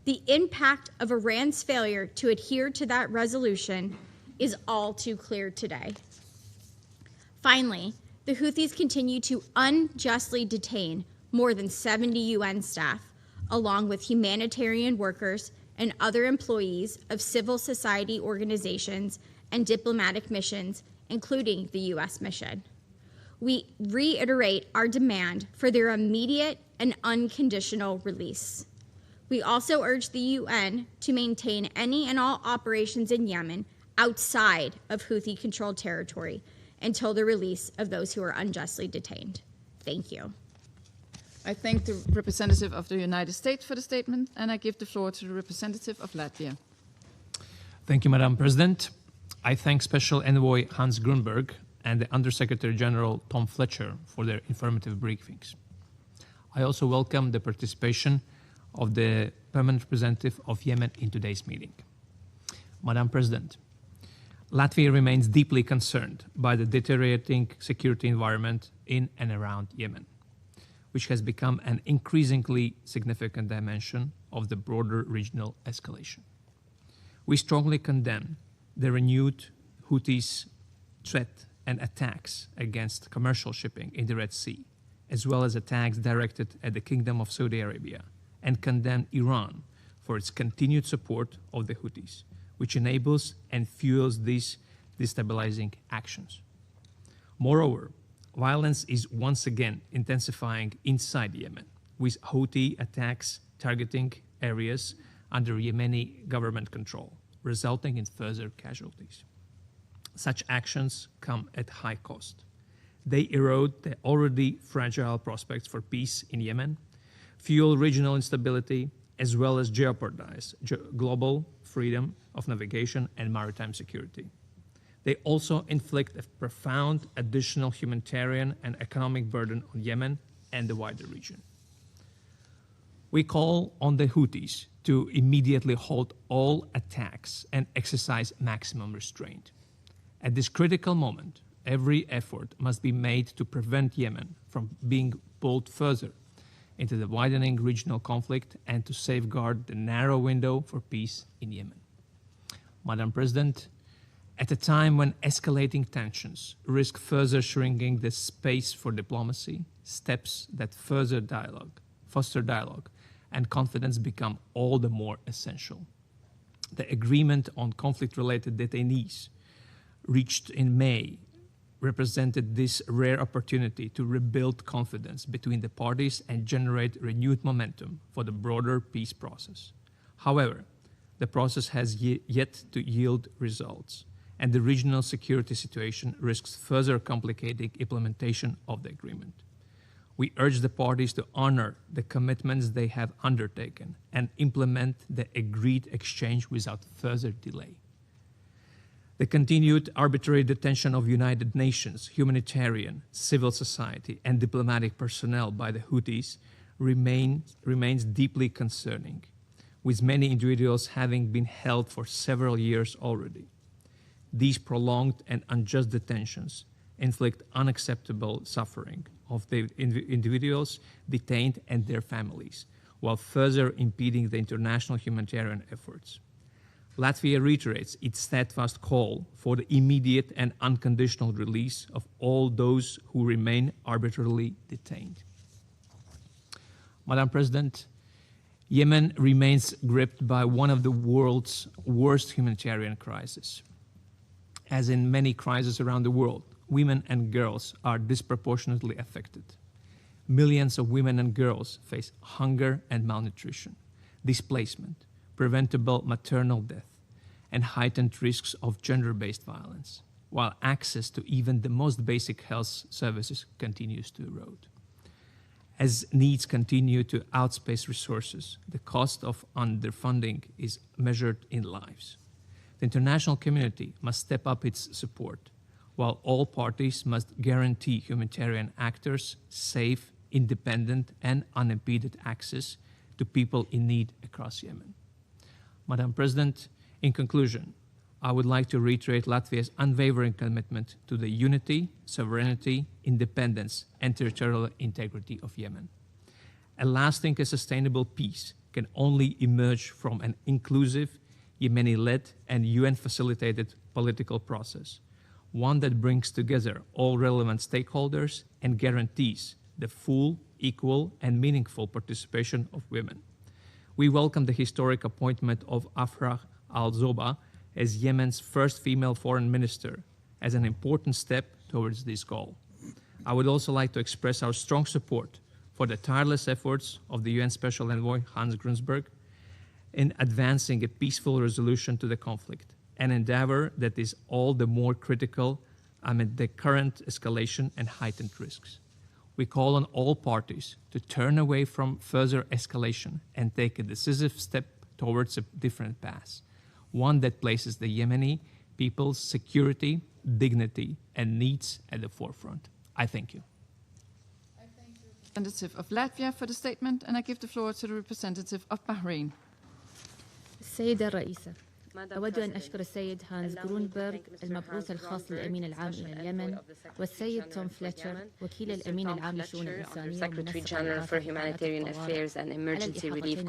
The impact of Iran's failure to adhere to that resolution is all too clear today. Finally, the Houthis continue to unjustly detain more than 70 UN staff, along with humanitarian workers and other employees of civil society organizations and diplomatic missions, including the US mission. We reiterate our demand for their immediate and unconditional release. We also urge the UN to maintain any and all operations in Yemen outside of Houthi-controlled territory until the release of those who are unjustly detained. Thank you. I thank the representative of the United States for the statement, and I give the floor to the representative of Latvia. Thank you, Madam President. I thank Special Envoy Hans Grunberg and the Undersecretary General Tom Fletcher for their informative briefings. I also welcome the participation of the Permanent Representative of Yemen in today's meeting. Madam President, Latvia remains deeply concerned by the deteriorating security environment in and around Yemen, which has become an increasingly significant dimension of the broader regional escalation. We strongly condemn the renewed Houthis' threat and attacks against commercial shipping in the Red Sea, as well as attacks directed at the Kingdom of Saudi Arabia, and condemn Iran for its continued support of the Houthis, which enables and fuels these destabilizing actions. Moreover, violence is once again intensifying inside Yemen, with Houthi attacks targeting areas under Yemeni government control, resulting in further casualties. Such actions come at high cost. They erode the already fragile prospects for peace in Yemen, fuel regional instability, as well as jeopardize global freedom of navigation and maritime security. They also inflict a profound additional humanitarian and economic burden on Yemen and the wider region. We call on the Houthis to immediately halt all attacks and exercise maximum restraint. At this critical moment, every effort must be made to prevent Yemen from being pulled further into the widening regional conflict and to safeguard the narrow window for peace in Yemen. Madam President, at a time when escalating tensions risk further shrinking the space for diplomacy, steps that foster dialogue and confidence become all the more essential. The agreement on conflict-related detainees reached in May represented this rare opportunity to rebuild confidence between the parties and generate renewed momentum for the broader peace process. However, the process has yet to yield results, and the regional security situation risks further complicating implementation of the agreement. We urge the parties to honor the commitments they have undertaken and implement the agreed exchange without further delay. The continued arbitrary detention of United Nations, humanitarian, civil society, and diplomatic personnel by the Houthis remains deeply concerning, with many individuals having been held for several years already. These prolonged and unjust detentions inflict unacceptable suffering of the individuals detained and their families, while further impeding the international humanitarian efforts. Latvia reiterates its steadfast call for the immediate and unconditional release of all those who remain arbitrarily detained. Madam President, Yemen remains gripped by one of the world's worst humanitarian crises. As in many crises around the world, women and girls are disproportionately affected. Millions of women and girls face hunger and malnutrition, displacement, preventable maternal death, and heightened risks of gender-based violence, while access to even the most basic health services continues to erode. As needs continue to outpace resources, the cost of underfunding is measured in lives. The international community must step up its support, while all parties must guarantee humanitarian actors safe, independent, and unimpeded access to people in need across Yemen. Madam President, in conclusion, I would like to reiterate Latvia's unwavering commitment to the unity, sovereignty, independence, and territorial integrity of Yemen. A lasting and sustainable peace can only emerge from an inclusive, Yemeni-led and UN-facilitated political process, one that brings together all relevant stakeholders and guarantees the full, equal, and meaningful participation of women. We welcome the historic appointment of Afrah al-Zoba as Yemen's first female foreign minister as an important step towards this goal. I would also like to express our strong support for the tireless efforts of the UN Special Envoy Hans Grundberg in advancing a peaceful resolution to the conflict, an endeavor that is all the more critical amid the current escalation and heightened risks. We call on all parties to turn away from further escalation and take a decisive step towards a different path, one that places the Yemeni people's security, dignity, and needs at the forefront. I thank you. I thank the representative of Latvia for the statement, and I give the floor to the representative of Bahrain. السيدة الرئيسة، أود أن أشكر السيد هانز غرونبرغ المبعوث الخاص للأمين العام إلى اليمن والسيد توم فليتشر وكيل الأمين العام للشؤون الإنسانية Secretary General for Humanitarian Affairs and Emergency Relief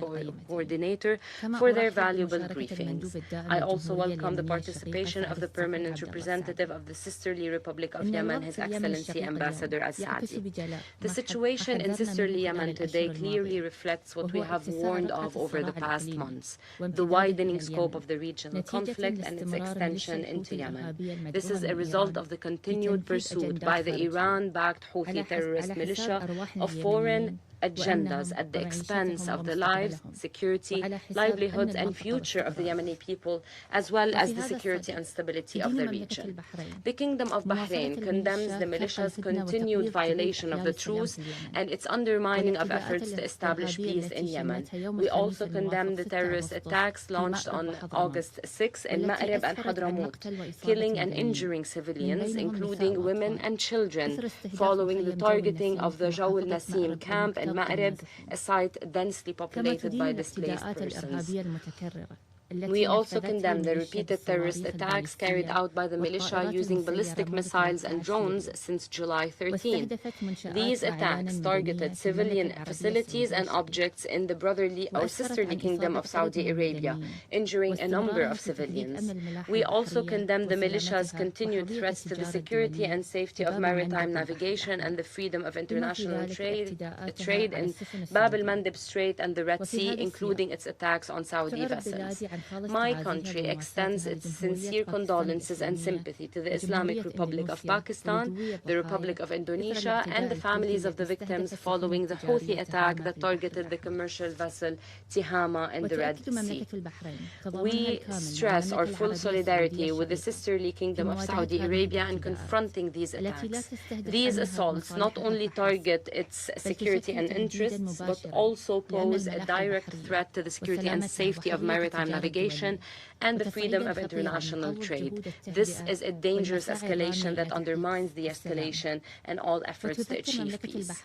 Coordinator for their valuable briefings. I also welcome the participation of the Permanent Representative of the Sisterly Republic of Yemen, His Excellency Ambassador Al-Saadi. The situation in Sisterly Yemen today clearly reflects what we have warned of over the past months, the widening scope of the regional conflict and its extension into Yemen. This is a result of the continued pursuit by the Iran-backed Houthi terrorist militia of foreign agendas at the expense of the lives, security, livelihoods, and future of the Yemeni people, as well as the security and stability of the region. The Kingdom of Bahrain condemns the militia's continued violation of the truce and its undermining of efforts to establish peace in Yemen. We also condemn the terrorist attacks launched on August 6 in Ma'rib and Hadramaut, killing and injuring civilians, including women and children, following the targeting of the Jaw al-Nasim camp in Ma'rib, a site densely populated by displaced persons. We also condemn the repeated terrorist attacks carried out by the militia using ballistic missiles and drones since July 13. These attacks targeted civilian facilities and objects in the brotherly or sisterly Kingdom of Saudi Arabia, injuring a number of civilians. We also condemn the militia's continued threats to the security and safety of maritime navigation and the freedom of international trade in Bab al-Mandeb Strait and the Red Sea, including its attacks on Saudi vessels. My country extends its sincere condolences and sympathy to the Islamic Republic of Pakistan, the Republic of Indonesia, and the families of the victims following the Houthi attack that targeted the commercial vessel Tihama in the Red Sea. We stress our full solidarity with the sisterly Kingdom of Saudi Arabia in confronting these attacks. These assaults not only target its security and interests, but also pose a direct threat to the security and safety of maritime navigation and the freedom of international trade. This is a dangerous escalation that undermines the escalation and all efforts to achieve peace.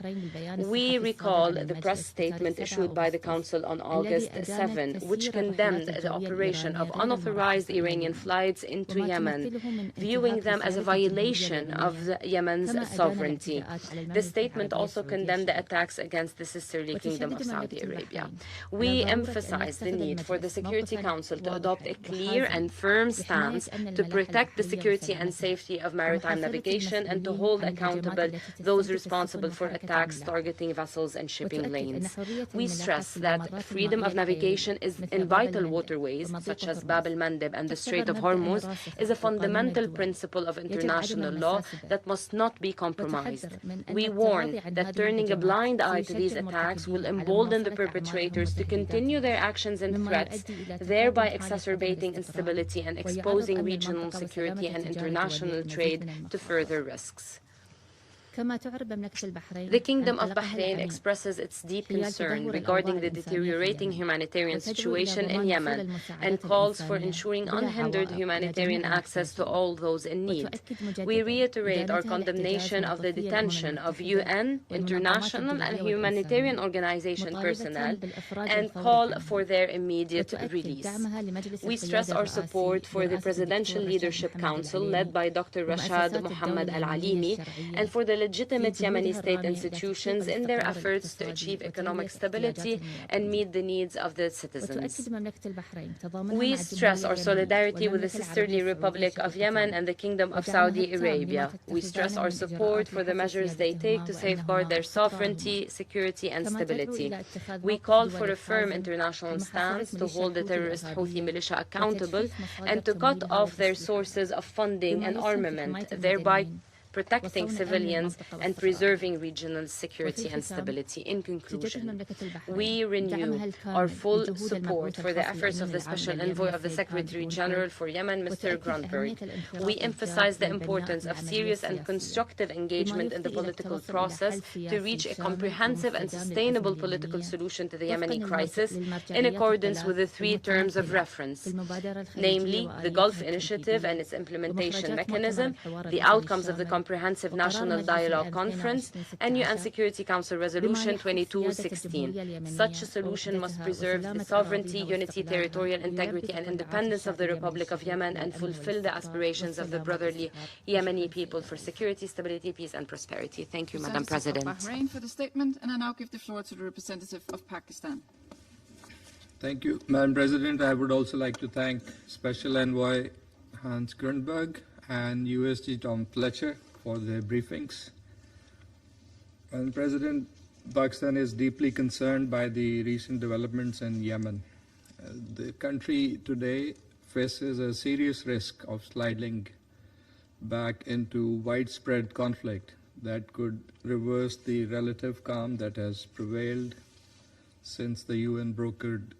We recall the press statement issued by the Council on August 7, which condemned the operation of unauthorized Iranian flights into Yemen, viewing them as a violation of Yemen's sovereignty. The statement also condemned the attacks against the sisterly Kingdom of Saudi Arabia. We emphasize the need for the Security Council to adopt a clear and firm stance to protect the security and safety of maritime navigation and to hold accountable those responsible for attacks targeting vessels and shipping lanes. We stress that freedom of navigation in vital waterways, such as Bab al-Mandeb and the Strait of Ormuz, is a fundamental principle of international law that must not be compromised. We warn that turning a blind eye to these attacks will embolden the perpetrators to continue their actions and threats, thereby exacerbating instability and exposing regional security and international trade to further risks. The Kingdom of Bahrain expresses its deep concern regarding the deteriorating humanitarian situation in Yemen and calls for ensuring unhindered humanitarian access to all those in need. We reiterate our condemnation of the detention of UN, international and humanitarian organization personnel and call for their immediate release. We stress our support for the Presidential Leadership Council led by Dr. Rashad Mohammed Al-Alimi and for the legitimate Yemeni state institutions in their efforts to achieve economic stability and meet the needs of the citizens. We stress our solidarity with the sisterly Republic of Yemen and the Kingdom of Saudi Arabia. We stress our support for the measures they take to safeguard their sovereignty, security, and stability. We call for a firm international stance to hold the terrorist Houthi militia accountable and to cut off their sources of funding and armament, thereby protecting civilians and preserving regional security and stability. In conclusion, we renew our full support for the efforts of the Special Envoy of the Secretary General for Yemen, Mr. Grunberg. We emphasize the importance of serious and constructive engagement in the political process to reach a comprehensive and sustainable political solution to the Yemeni crisis in accordance with the three terms of reference, namely the Gulf Initiative and its implementation mechanism, the outcomes of the Comprehensive National Dialogue Conference, and UN Security Council Resolution 2216. Such a solution must preserve the sovereignty, unity, territorial integrity, and independence of the Republic of Yemen and fulfill the aspirations of the brotherly Yemeni people for security, stability, peace, and prosperity. Thank you, Madam President. Bahrain for the statement, and I now give the floor to the representative of Pakistan. Thank you, Madam President. I would also like to thank Special Envoy Hans Grunberg and USG Tom Fletcher for their briefings. Madam President, Pakistan is deeply concerned by the recent developments in Yemen. The country today faces a serious risk of sliding back into widespread conflict that could reverse the relative calm that has prevailed since the UN brokered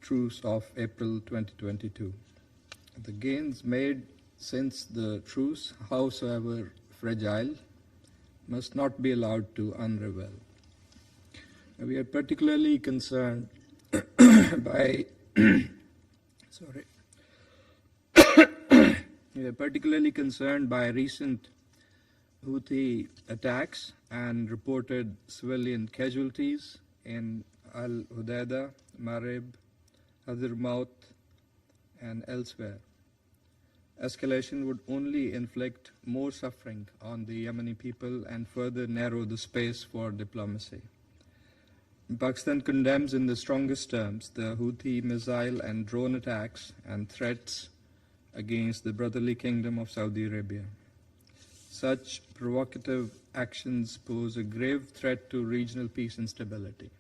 truce of April 2022. The gains made since the truce, howsoever fragile, must not be allowed to unravel. We are particularly concerned by we are particularly concerned by recent Houthi attacks and reported civilian casualties in Al-Hudaydah, Marib, Hadramaut, and elsewhere. Escalation would only inflict more suffering on the Yemeni people and further narrow the space for diplomacy. Pakistan condemns in the strongest terms the Houthi missile and drone attacks and threats against the brotherly kingdom of Saudi Arabia. Such provocative actions pose a grave threat to regional peace and stability.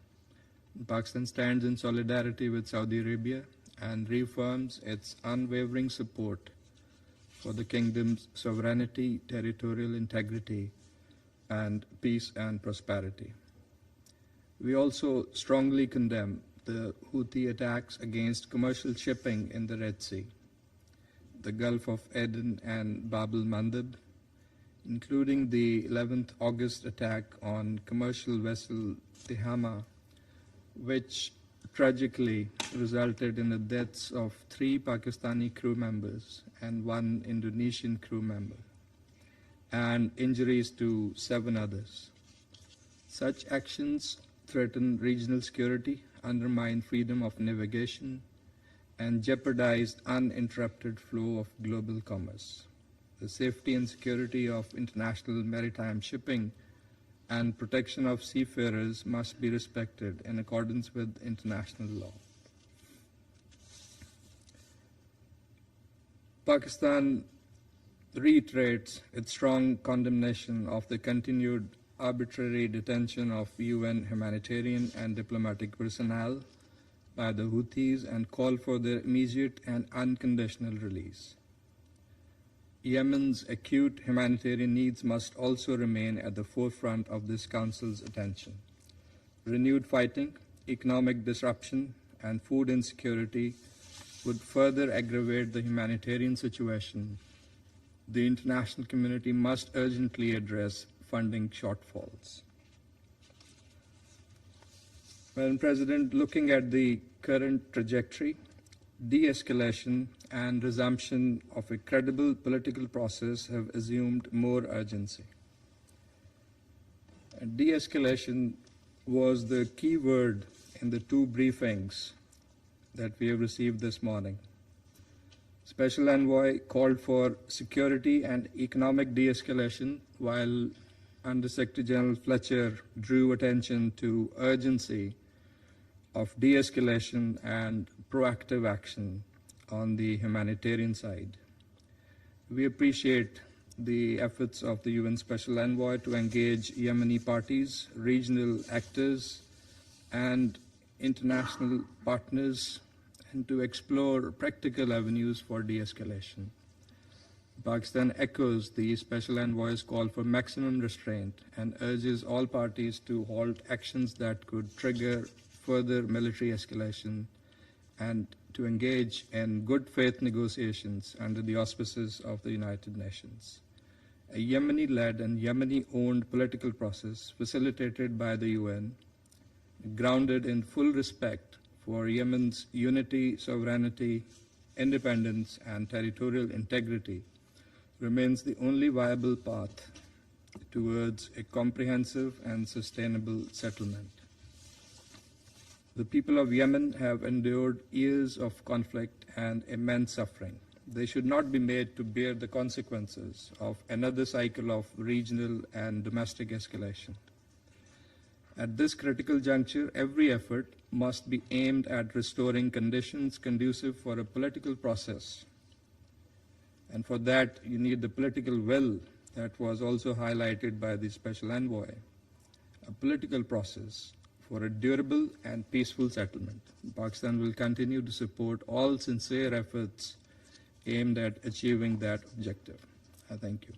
Pakistan stands in solidarity with Saudi Arabia and reaffirms its unwavering support for the kingdom's sovereignty, territorial integrity, and peace and prosperity. We also strongly condemn the Houthi attacks against commercial shipping in the Red Sea, the Gulf of Aden and Bab el-Mandeb, including the 11th August attack on commercial vessel Tehama, which tragically resulted in the deaths of 3 Pakistani crew members and 1 Indonesian crew member, and injuries to 7 others. Such actions threaten regional security, undermine freedom of navigation, and jeopardize uninterrupted flow of global commerce. The safety and security of international maritime shipping and protection of seafarers must be respected in accordance with international law. Pakistan reiterates its strong condemnation of the continued arbitrary detention of UN humanitarian and diplomatic personnel by the Houthis and call for their immediate and unconditional release. Yemen's acute humanitarian needs must also remain at the forefront of this Council's attention. Renewed fighting, economic disruption, and food insecurity would further aggravate the humanitarian situation. The international community must urgently address funding shortfalls. Madam President, looking at the current trajectory, de-escalation and resumption of a credible political process have assumed more urgency. De-escalation was the key word in the 2 briefings that we have received this morning. Special Envoy called for security and economic de-escalation, while Under-Secretary General Fletcher drew attention to urgency of de-escalation and proactive action on the humanitarian side. We appreciate the efforts of the UN Special Envoy to engage Yemeni parties, regional actors, and international partners, and to explore practical avenues for de-escalation. Pakistan echoes the Special Envoy's call for maximum restraint and urges all parties to halt actions that could trigger further military escalation and to engage in good faith negotiations under the auspices of the United Nations. A Yemeni-led and Yemeni-owned political process facilitated by the UN, grounded in full respect for Yemen's unity, sovereignty, independence, and territorial integrity, remains the only viable path towards a comprehensive and sustainable settlement. The people of Yemen have endured years of conflict and immense suffering. They should not be made to bear the consequences of another cycle of regional and domestic escalation. At this critical juncture, every effort must be aimed at restoring conditions conducive for a political process. And for that, you need the political will that was also highlighted by the Special Envoy, a political process for a durable and peaceful settlement. Pakistan will continue to support all sincere efforts aimed at achieving that objective. I thank you.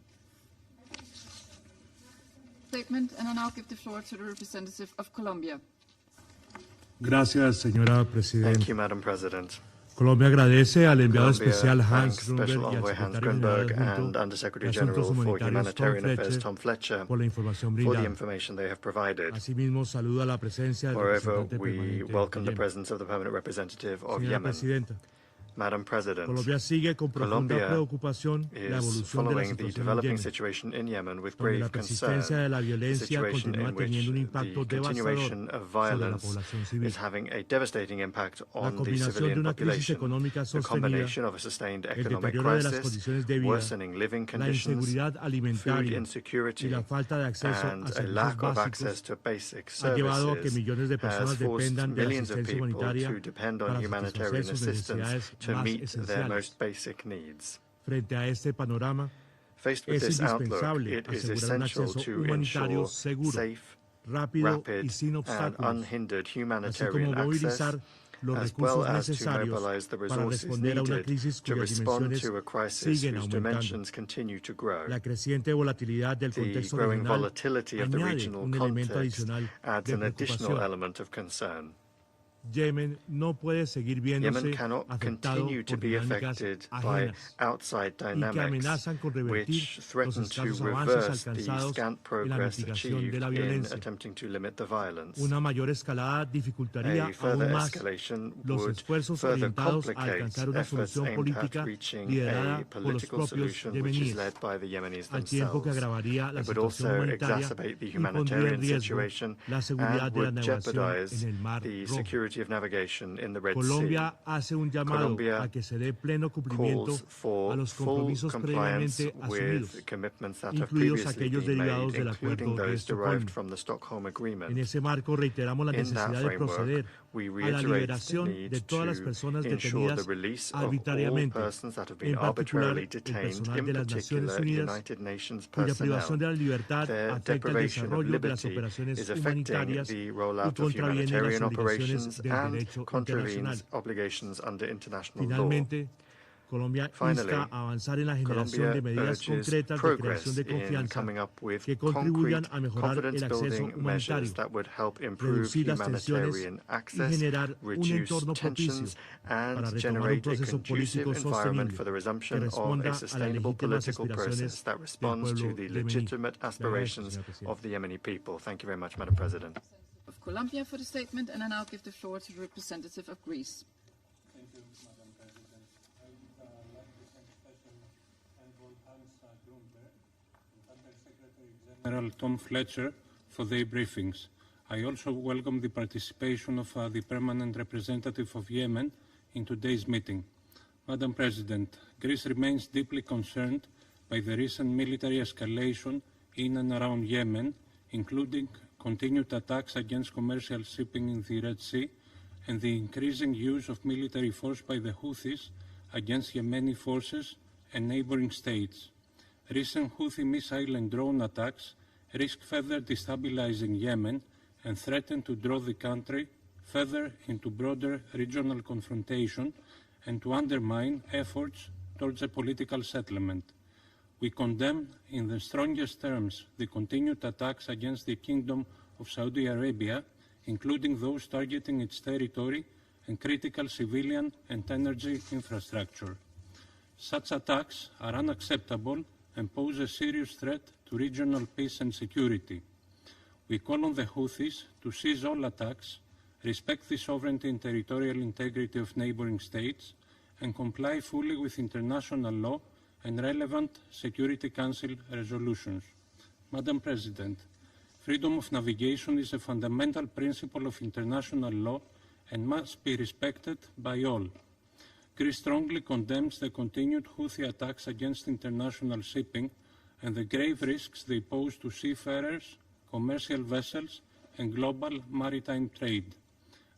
statement, and I now give the floor to the representative of Colombia. Gracias, señora Presidenta. Thank you, Madam President. Colombia agradece al enviado Colombia especial Hans thanks Special Grunberg y al Envoy Hans secretario Grunberg general and adjunto Undersecretary de Asuntos General for Humanitarios Humanitarian Affairs Tom Fletcher Fletcher por la información for the brindada. information they have provided. Asimismo, saluda la presencia del Moreover, representante we permanente welcome the de Yemen. presence of the permanent representative of Señora Yemen. Presidenta, Madam President, Colombia sigue con profunda Colombia preocupación la is evolución de la following the situación en developing Yemen, situation in Yemen with donde grave la concern. persistencia de la A violencia situation continúa in which teniendo un impacto the devastador continuation of sobre la violence población civil. is having a devastating impact La on the combinación de civilian una crisis population. económica The sostenida, combination of a sustained el economic deterioro de las crisis, condiciones de vida, worsening living la conditions, inseguridad food alimentaria y insecurity, la falta de acceso a and a servicios lack of access básicos to basic ha llevado a que services millones de has personas forced dependan de la millions of asistencia people humanitaria to depend on para humanitarian satisfacer sus assistance necesidades to más meet their esenciales. most basic needs. Frente a este panorama, Faced with es this outlook, indispensable it is asegurar un essential acceso to humanitario ensure seguro, safe, rápido y rapid, sin and obstáculos, unhindered así humanitarian como access, movilizar los as well recursos as to necesarios mobilize the para resources responder a una needed crisis to cuyas respond dimensiones to a crisis siguen whose aumentando. dimensions continue to grow. La creciente volatilidad del The contexto growing regional volatility of the añade regional un elemento context adicional adds de an additional preocupación. element of concern. Yemen no puede seguir viéndose Yemen cannot afectado continue to por be dinámicas affected by ajenas outside y que dynamics amenazan con revertir which los threaten to escasos avances reverse the alcanzados scant en la progress mitigación achieved de la in violencia. attempting to limit the violence. Una mayor escalada dificultaría A further aún más escalation los would esfuerzos further orientados a complicate alcanzar una efforts solución aimed at política reaching liderada a por los political propios solution which is yemeníes, led by the Yemenis al tiempo que themselves. agravaría la It would situación also humanitaria exacerbate the y pondría en humanitarian riesgo situation la seguridad and de la would navegación jeopardize en el Mar the Rojo. security of navigation in the Red Sea. Colombia hace un llamado Colombia a que se dé pleno cumplimiento calls for a los full compromisos compliance previamente asumidos, with commitments that have incluidos previously aquellos been derivados made, del Acuerdo including de those derived Estocolmo. from the Stockholm Agreement. En ese marco reiteramos la In that necesidad de framework, proceder we a la reiterate the liberación need de todas las to personas ensure the detenidas release of all arbitrariamente, persons that have been en particular arbitrarily el detained, personal in de las Naciones particular Unidas, United Nations cuya privación personnel. de la libertad Their afecta el deprivation of desarrollo de las liberty operaciones is affecting humanitarias the y rollout of contraviene las humanitarian obligaciones operations del and derecho internacional. contravenes obligations under international law. Finalmente, Colombia Finally, insta a avanzar en la generación Colombia de medidas urges concretas de progress creación de in confianza coming up with que contribuyan concrete a mejorar el acceso confidence-building measures humanitario, that would help improve reducir las tensiones humanitarian y access, generar un reduce entorno propicio tensions, para and retomar un generate a proceso conducive político environment for the sostenible que resumption of responda a a las sustainable legítimas political aspiraciones process that del responds to pueblo the yemení. legitimate Le agradezco, aspirations señora Presidenta. of the Yemeni people. Thank you very much, Madam President. Of Colombia for the statement, and I now give the floor to the representative of Greece. Thank you, Madam President. I would like to thank Special Envoy Hans Grunberg and Undersecretary General Tom Fletcher for their briefings. I also welcome the participation of the Permanent Representative of Yemen in today's meeting. Madam President, Greece remains deeply concerned by the recent military escalation in and around Yemen, including continued attacks against commercial shipping in the Red Sea and the increasing use of military force by the Houthis against Yemeni forces and neighboring states. Recent Houthi missile and drone attacks risk further destabilizing Yemen and threaten to draw the country further into broader regional confrontation and to undermine efforts towards a political settlement. We condemn in the strongest terms the continued attacks against the Kingdom of Saudi Arabia, including those targeting its territory and critical civilian and energy infrastructure. Such attacks are unacceptable and pose a serious threat to regional peace and security. We call on the Houthis to cease all attacks, respect the sovereignty and territorial integrity of neighboring states, and comply fully with international law and relevant Security Council resolutions. Madam President, freedom of navigation is a fundamental principle of international law and must be respected by all. Greece strongly condemns the continued Houthi attacks against international shipping and the grave risks they pose to seafarers, commercial vessels, and global maritime trade.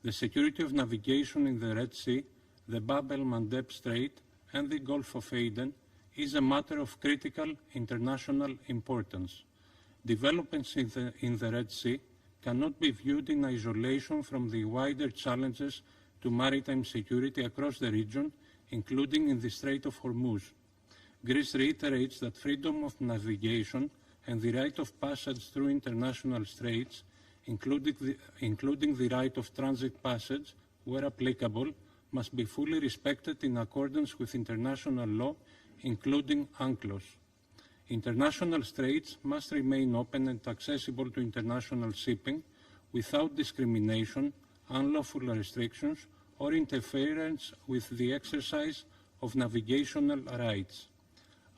The security of navigation in the Red Sea, the Bab el-Mandeb Strait, and the Gulf of Aden is a matter of critical international importance. Developments in the Red Sea cannot be viewed in isolation from the wider challenges to maritime security across the region, including in the Strait of Ormuz. Greece reiterates that freedom of navigation and the right of passage through international straits, including the right of transit passage, where applicable, must be fully respected in accordance with international law, including UNCLOS. International straits must remain open and accessible to international shipping without discrimination, unlawful restrictions, or interference with the exercise of navigational rights.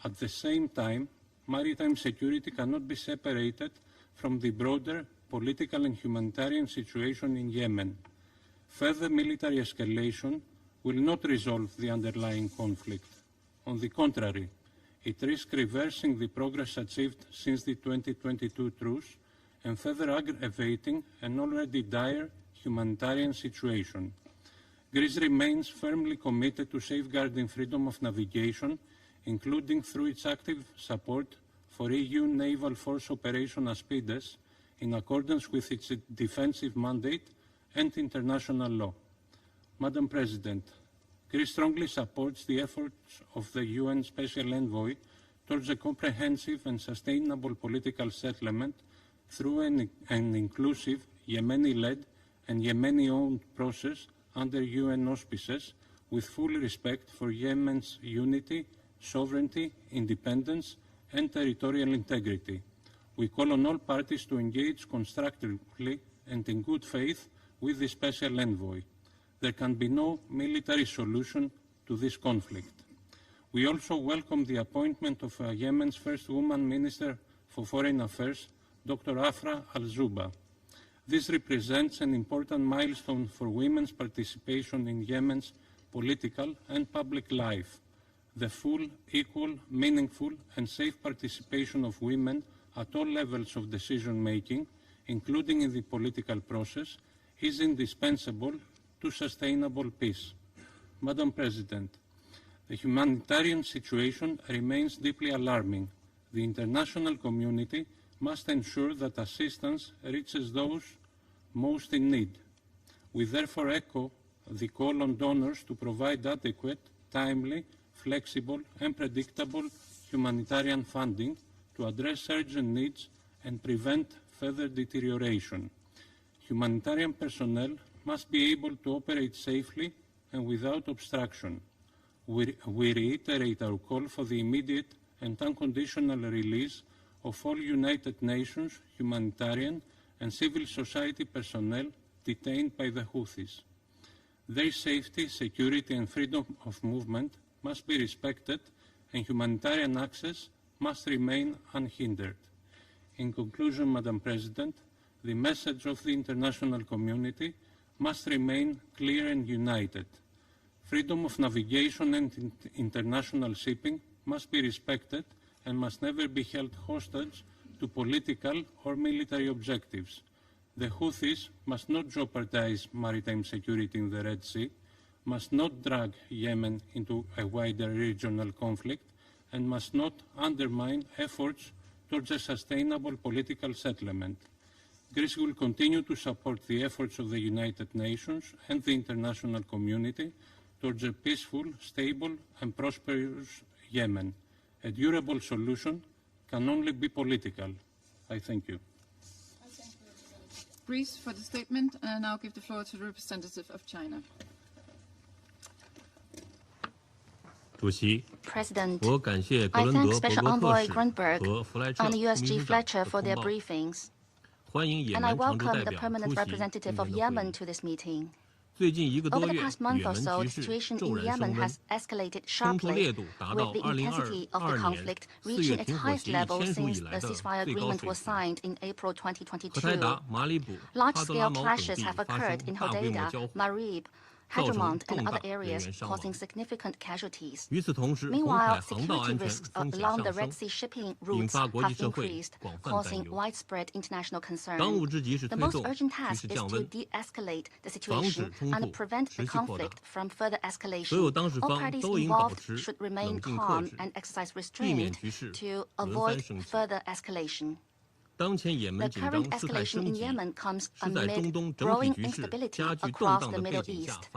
At the same time, maritime security cannot be separated from the broader political and humanitarian situation in Yemen. Further military escalation will not resolve the underlying conflict. On the contrary, it risks reversing the progress achieved since the 2022 truce and further aggravating an already dire humanitarian situation. Greece remains firmly committed to safeguarding freedom of navigation, including through its active support for EU naval force Operation Aspides, in accordance with its defensive mandate and international law. Madam President, Greece strongly supports the efforts of the UN Special Envoy towards a comprehensive and sustainable political settlement through an inclusive, Yemeni-led and Yemeni-owned process under UN auspices, with full respect for Yemen's unity, sovereignty, independence, and territorial integrity. We call on all parties to engage constructively and in good faith with the Special Envoy. There can be no military solution to this conflict. We also welcome the appointment of Yemen's first woman Minister for Foreign Affairs, Dr. Afra Al-Zuba. This represents an important milestone for women's participation in Yemen's political and public life. The full, equal, meaningful, and safe participation of women at all levels of decision-making, including in the political process, is indispensable to sustainable peace. Madam President, the humanitarian situation remains deeply alarming. The international community must ensure that assistance reaches those most in need. We therefore echo the call on donors to provide adequate, timely, flexible, and predictable humanitarian funding to address urgent needs and prevent further deterioration. Humanitarian personnel must be able to operate safely and without obstruction. We reiterate our call for the immediate and unconditional release of all United Nations humanitarian and civil society personnel detained by the Houthis. Their safety, security, and freedom of movement must be respected, and humanitarian access must remain unhindered. In conclusion, Madam President, the message of the international community must remain clear and united. Freedom of navigation and international shipping must be respected and must never be held hostage to political or military objectives. The Houthis must not jeopardize maritime security in the Red Sea, must not drag Yemen into a wider regional conflict, and must not undermine efforts towards a sustainable political settlement. Greece will continue to support the efforts of the United Nations and the international community towards a peaceful, stable, and prosperous Yemen. A durable solution can only be political. I thank you. Greece for the statement, and I now give the floor to the representative of China. President, I thank Special Envoy Grunberg and USG Fletcher for their briefings, and I welcome the permanent representative of Yemen to this meeting. Over the past month or so, the situation in Yemen has escalated sharply, with the intensity of the conflict reaching its highest level since the ceasefire agreement was signed in April 2022. Large-scale clashes have occurred in Hodeidah, Marib, Hadramaut, and other areas, causing significant casualties. Meanwhile, security risks along the Red Sea shipping routes have increased, causing widespread international concern. The most urgent task is to de-escalate the situation and prevent the conflict from further escalation. All parties involved should remain calm and exercise restraint to avoid further escalation. The current escalation in Yemen comes amid growing instability across the Middle East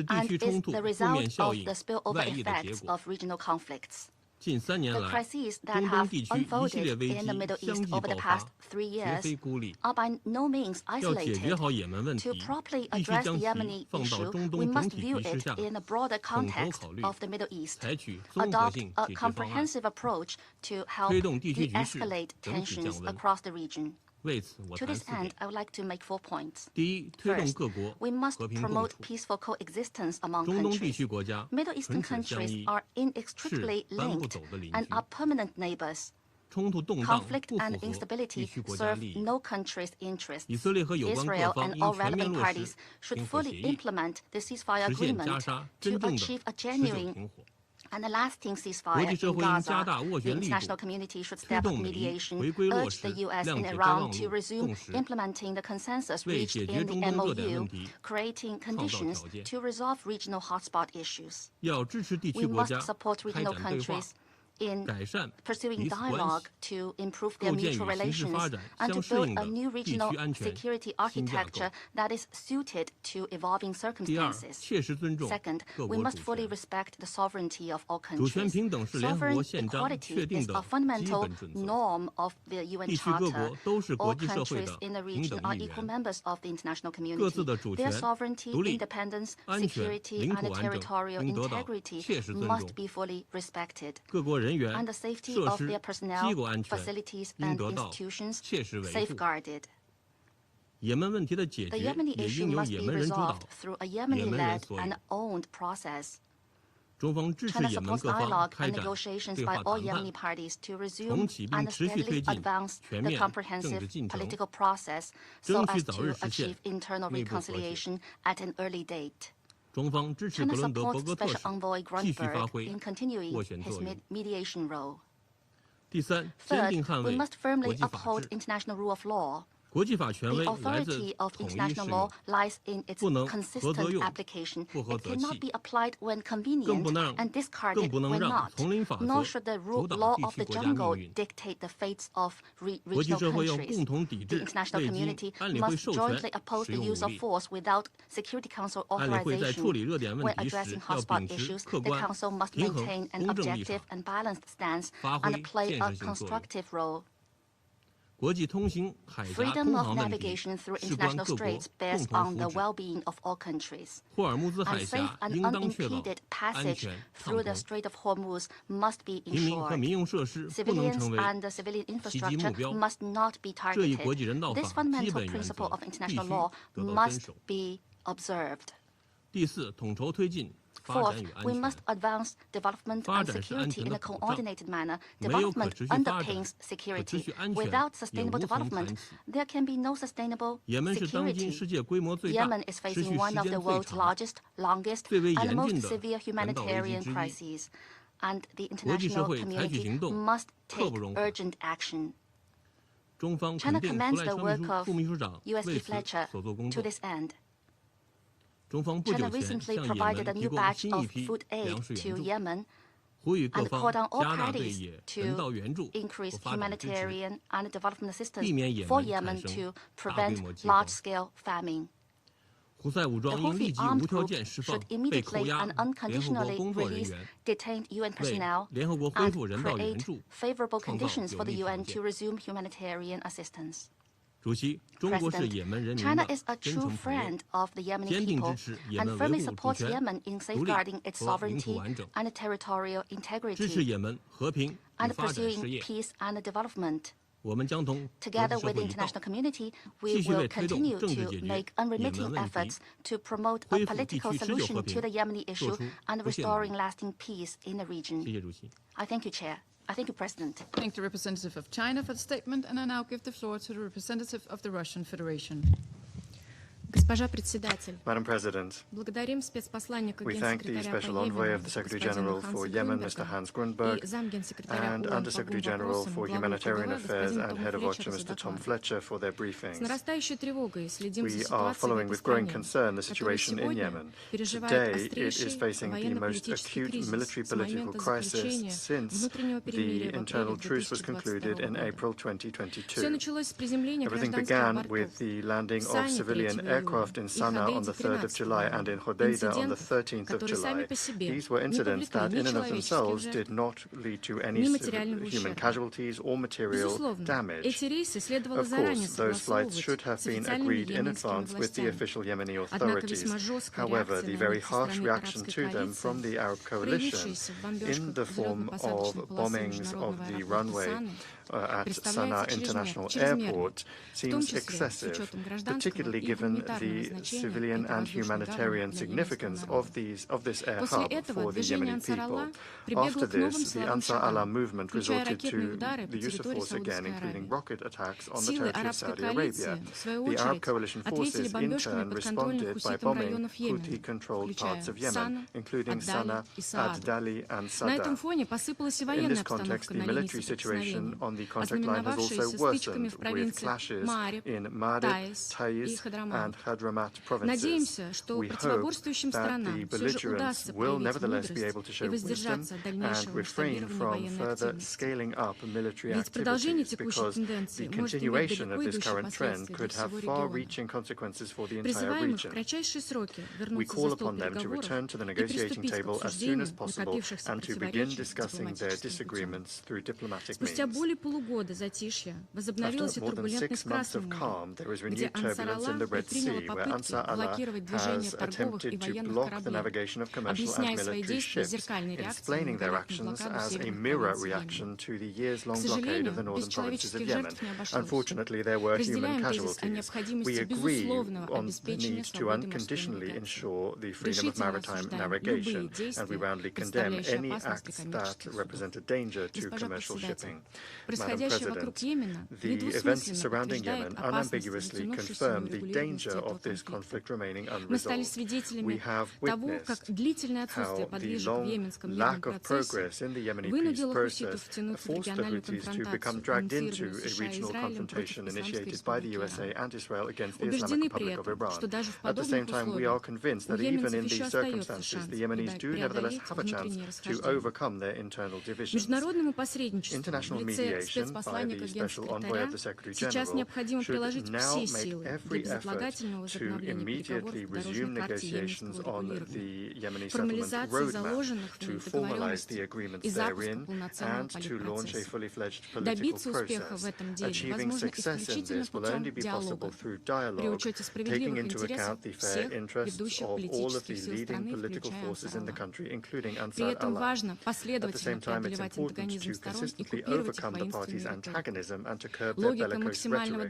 and is the result of the spillover effects of regional conflicts. The crises that have unfolded in the Middle East over the past 3 years are by no means isolated. To properly address the Yemeni issue, we must view it in a broader context of the Middle East, adopt a comprehensive approach to help de-escalate tensions across the region. To this end, I would like to make 4 points. First, we must promote peaceful coexistence among countries. Middle Eastern countries are inextricably linked and are permanent neighbors. Conflict and instability serve no country's interests. Israel and all relevant parties should fully implement the ceasefire agreement to achieve a genuine and a lasting ceasefire in Gaza. The international community should step up mediation, urge the U.S. and Iran to resume implementing the consensus reached in the MOU, creating conditions to resolve regional hotspot issues. We must support regional countries in pursuing dialogue to improve their mutual relations and to build a new regional security architecture that is suited to evolving circumstances. Second, we must fully respect the sovereignty of all countries. Sovereign equality is a fundamental norm of the UN Charter. All countries in the region are equal members of the international community. Their sovereignty, independence, security, and territorial integrity must be fully respected, and the safety of their personnel, facilities, and institutions safeguarded. The Yemeni issue must be resolved through a Yemeni-led and owned process. China supports dialogue and negotiations by all Yemeni parties to resume and steadily advance the comprehensive political process so as to achieve internal reconciliation at an early date. China supports Special Envoy Grunberg in continuing his mediation role. Third, we must firmly uphold international rule of law. The authority of international law lies in its consistent application. It cannot be applied when convenient and discarded when not. Nor should the law of the jungle dictate the fates of regional countries. The international community must jointly oppose the use of force without Security Council authorization. When addressing hotspot issues, the Council must maintain an objective and balanced stance and play a constructive role. Freedom of navigation through international straits bears on the well-being of all countries. And safe and unimpeded passage through the Strait of Ormuz must be ensured. Civilians and the civilian infrastructure must not be targeted. This fundamental principle of international law must be observed. Fourth, we must advance development and security in a coordinated manner. Development underpins security. Without sustainable development, there can be no sustainable security. Yemen is facing one of the world's largest, longest, and most severe humanitarian crises, and the international community must take urgent action. China commends the work of USG Fletcher to this end. China recently provided a new batch of food aid to Yemen and called on all parties to increase humanitarian and development assistance for Yemen to prevent large-scale famine. The Houthi armed group should immediately and unconditionally release detained UN personnel and create favorable conditions for the UN to resume humanitarian assistance. President, China is a true friend of the Yemeni people and firmly supports Yemen in safeguarding its sovereignty and territorial integrity and pursuing peace and development. Together with the international community, we will continue to make unremitting efforts to promote a political solution to the Yemeni issue and restoring lasting peace in the region. I thank you, Chair. I thank you, President. I thank the representative of China for the statement, and I now give the floor to the representative of the Russian Federation. Madam President, we thank the Special Envoy of the Secretary General for Yemen, Mr. Hans Grundberg, and Under-Secretary General for Humanitarian Affairs and Head of OCHA, Mr. Tom Fletcher, for their briefings. We are following with growing concern the situation in Yemen. Today, it is facing the most acute military-political crisis since the internal truce was concluded in April 2022. Everything began with the landing of civilian aircraft aircraft in Sana'a on the 3rd of July and in Hodeidah on the 13th of July. These were incidents that in and of themselves did not lead to any human casualties or material damage. Of course, those flights should have been agreed in advance with the official Yemeni authorities. However, the very harsh reaction to them from the Arab coalition in the form of bombings of the runway at Sana'a International Airport seems excessive, particularly given the civilian and humanitarian significance of this air hub for the Yemeni people. After this, the Ansar Allah movement resorted to the use of force again, including rocket attacks on the territory of Saudi Arabia. The Arab coalition forces in turn responded by bombing Houthi-controlled parts of Yemen, including Sana'a, Ad-Dali and Sada. In this context, the military situation on the conflict line has also worsened, with clashes in Marib, Taiz and Hadramat provinces. We hope that the belligerents will nevertheless be able to show wisdom and refrain from further scaling up military activities, because the continuation of this current trend could have far-reaching consequences for the entire region. We call upon them to return to the negotiating table as soon as possible and to begin discussing their disagreements through diplomatic means. After more than 6 months of calm, there is renewed turbulence in the Red Sea, where Ansar Allah has attempted to block the navigation of commercial and military ships, explaining their actions as a mirror reaction to the years-long blockade of the northern provinces of Yemen. Unfortunately, there were human casualties. We agree on the need to unconditionally ensure the freedom of maritime navigation, and we roundly condemn any acts that represent a danger to commercial shipping. Madam President, the events surrounding Yemen unambiguously confirm the danger of this conflict remaining unresolved. We have witnessed how the long lack of progress in the Yemeni peace process forced the Houthis to become dragged into a regional confrontation initiated by the USA and Israel against the Islamic Republic of Iran. At the same time, we are convinced that even in these circumstances, the Yemenis do nevertheless have a chance to overcome their internal divisions. International mediation by the Special Envoy of the Secretary General should now make every effort to immediately resume negotiations on the Yemeni settlement roadmap, to formalize the agreements therein, and to launch a fully-fledged political process. Achieving success in this will only be possible through dialogue, taking into account the fair interests of all of the leading political forces in the country, including Ansar Allah. At the same time, it's important to consistently overcome the parties' antagonism and to curb their bellicose rhetoric.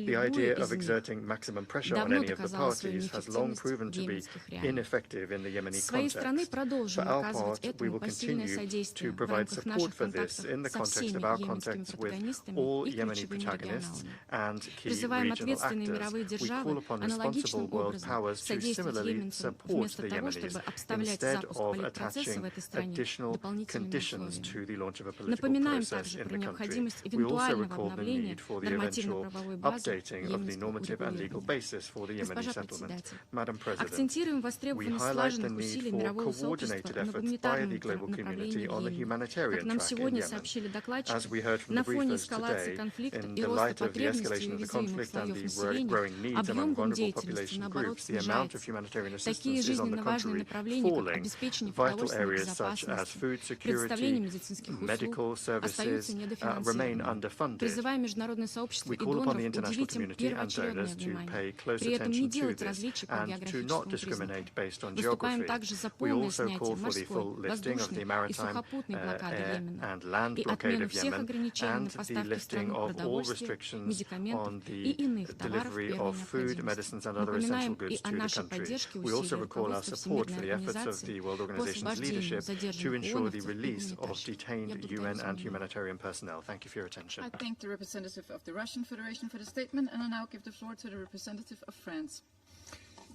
The idea of exerting maximum pressure on any of the parties has long proven to be ineffective in the Yemeni context. For our part, we will continue to provide support for this in the context of our contacts with all Yemeni protagonists and key regional actors. We call upon responsible world powers to similarly support the Yemenis instead of attaching additional conditions to the launch of a political process in the country. We also recall the need for the eventual updating of the normative and legal basis for the Yemeni settlement. Madam President, we highlight the need for coordinated efforts by the global community on the humanitarian track in Yemen. As we heard from the briefers today, in the light of the escalation of the conflict and the growing needs among vulnerable population groups, the amount of humanitarian assistance is on the contrary falling. Vital areas such as food security, medical services remain underfunded. We call upon the international community and donors to pay close attention to this and to not discriminate based on geography. We also call for the full lifting of the maritime, air and land blockade of Yemen and the lifting of all restrictions on the delivery of food, medicines and other essential goods to the country. We also recall our support for the efforts of the World Organization's leadership to ensure the release of detained UN and humanitarian personnel. Thank you for your attention. I thank the representative of the Russian Federation for the statement, and I now give the floor to the representative of France.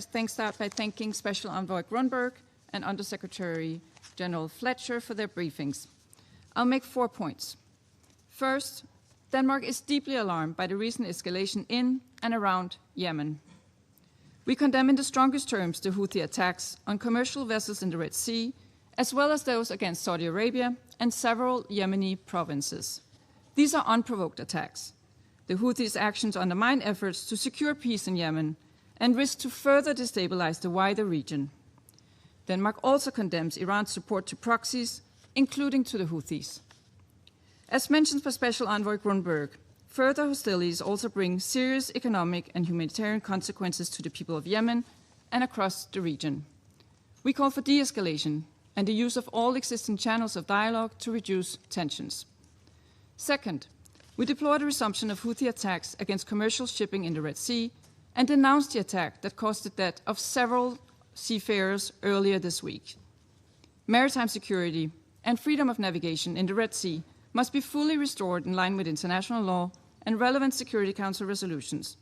start by thanking Special Envoy Grunberg and Undersecretary General Fletcher for their briefings. I'll make 4 points. First, Denmark is deeply alarmed by the recent escalation in and around Yemen. We condemn in the strongest terms the Houthi attacks on commercial vessels in the Red Sea, as well as those against Saudi Arabia and several Yemeni provinces. These are unprovoked attacks. The Houthis' actions undermine efforts to secure peace in Yemen and risk to further destabilize the wider region. Denmark also condemns Iran's support to proxies, including to the Houthis. As mentioned by Special Envoy Grunberg, further hostilities also bring serious economic and humanitarian consequences to the people of Yemen and across the region. We call for de-escalation and the use of all existing channels of dialogue to reduce tensions. Second, we deplore the resumption of Houthi attacks against commercial shipping in the Red Sea and denounce the attack that caused the death of several seafarers earlier this week. Maritime security and freedom of navigation in the Red Sea must be fully restored in line with international law and relevant Security Council resolutions.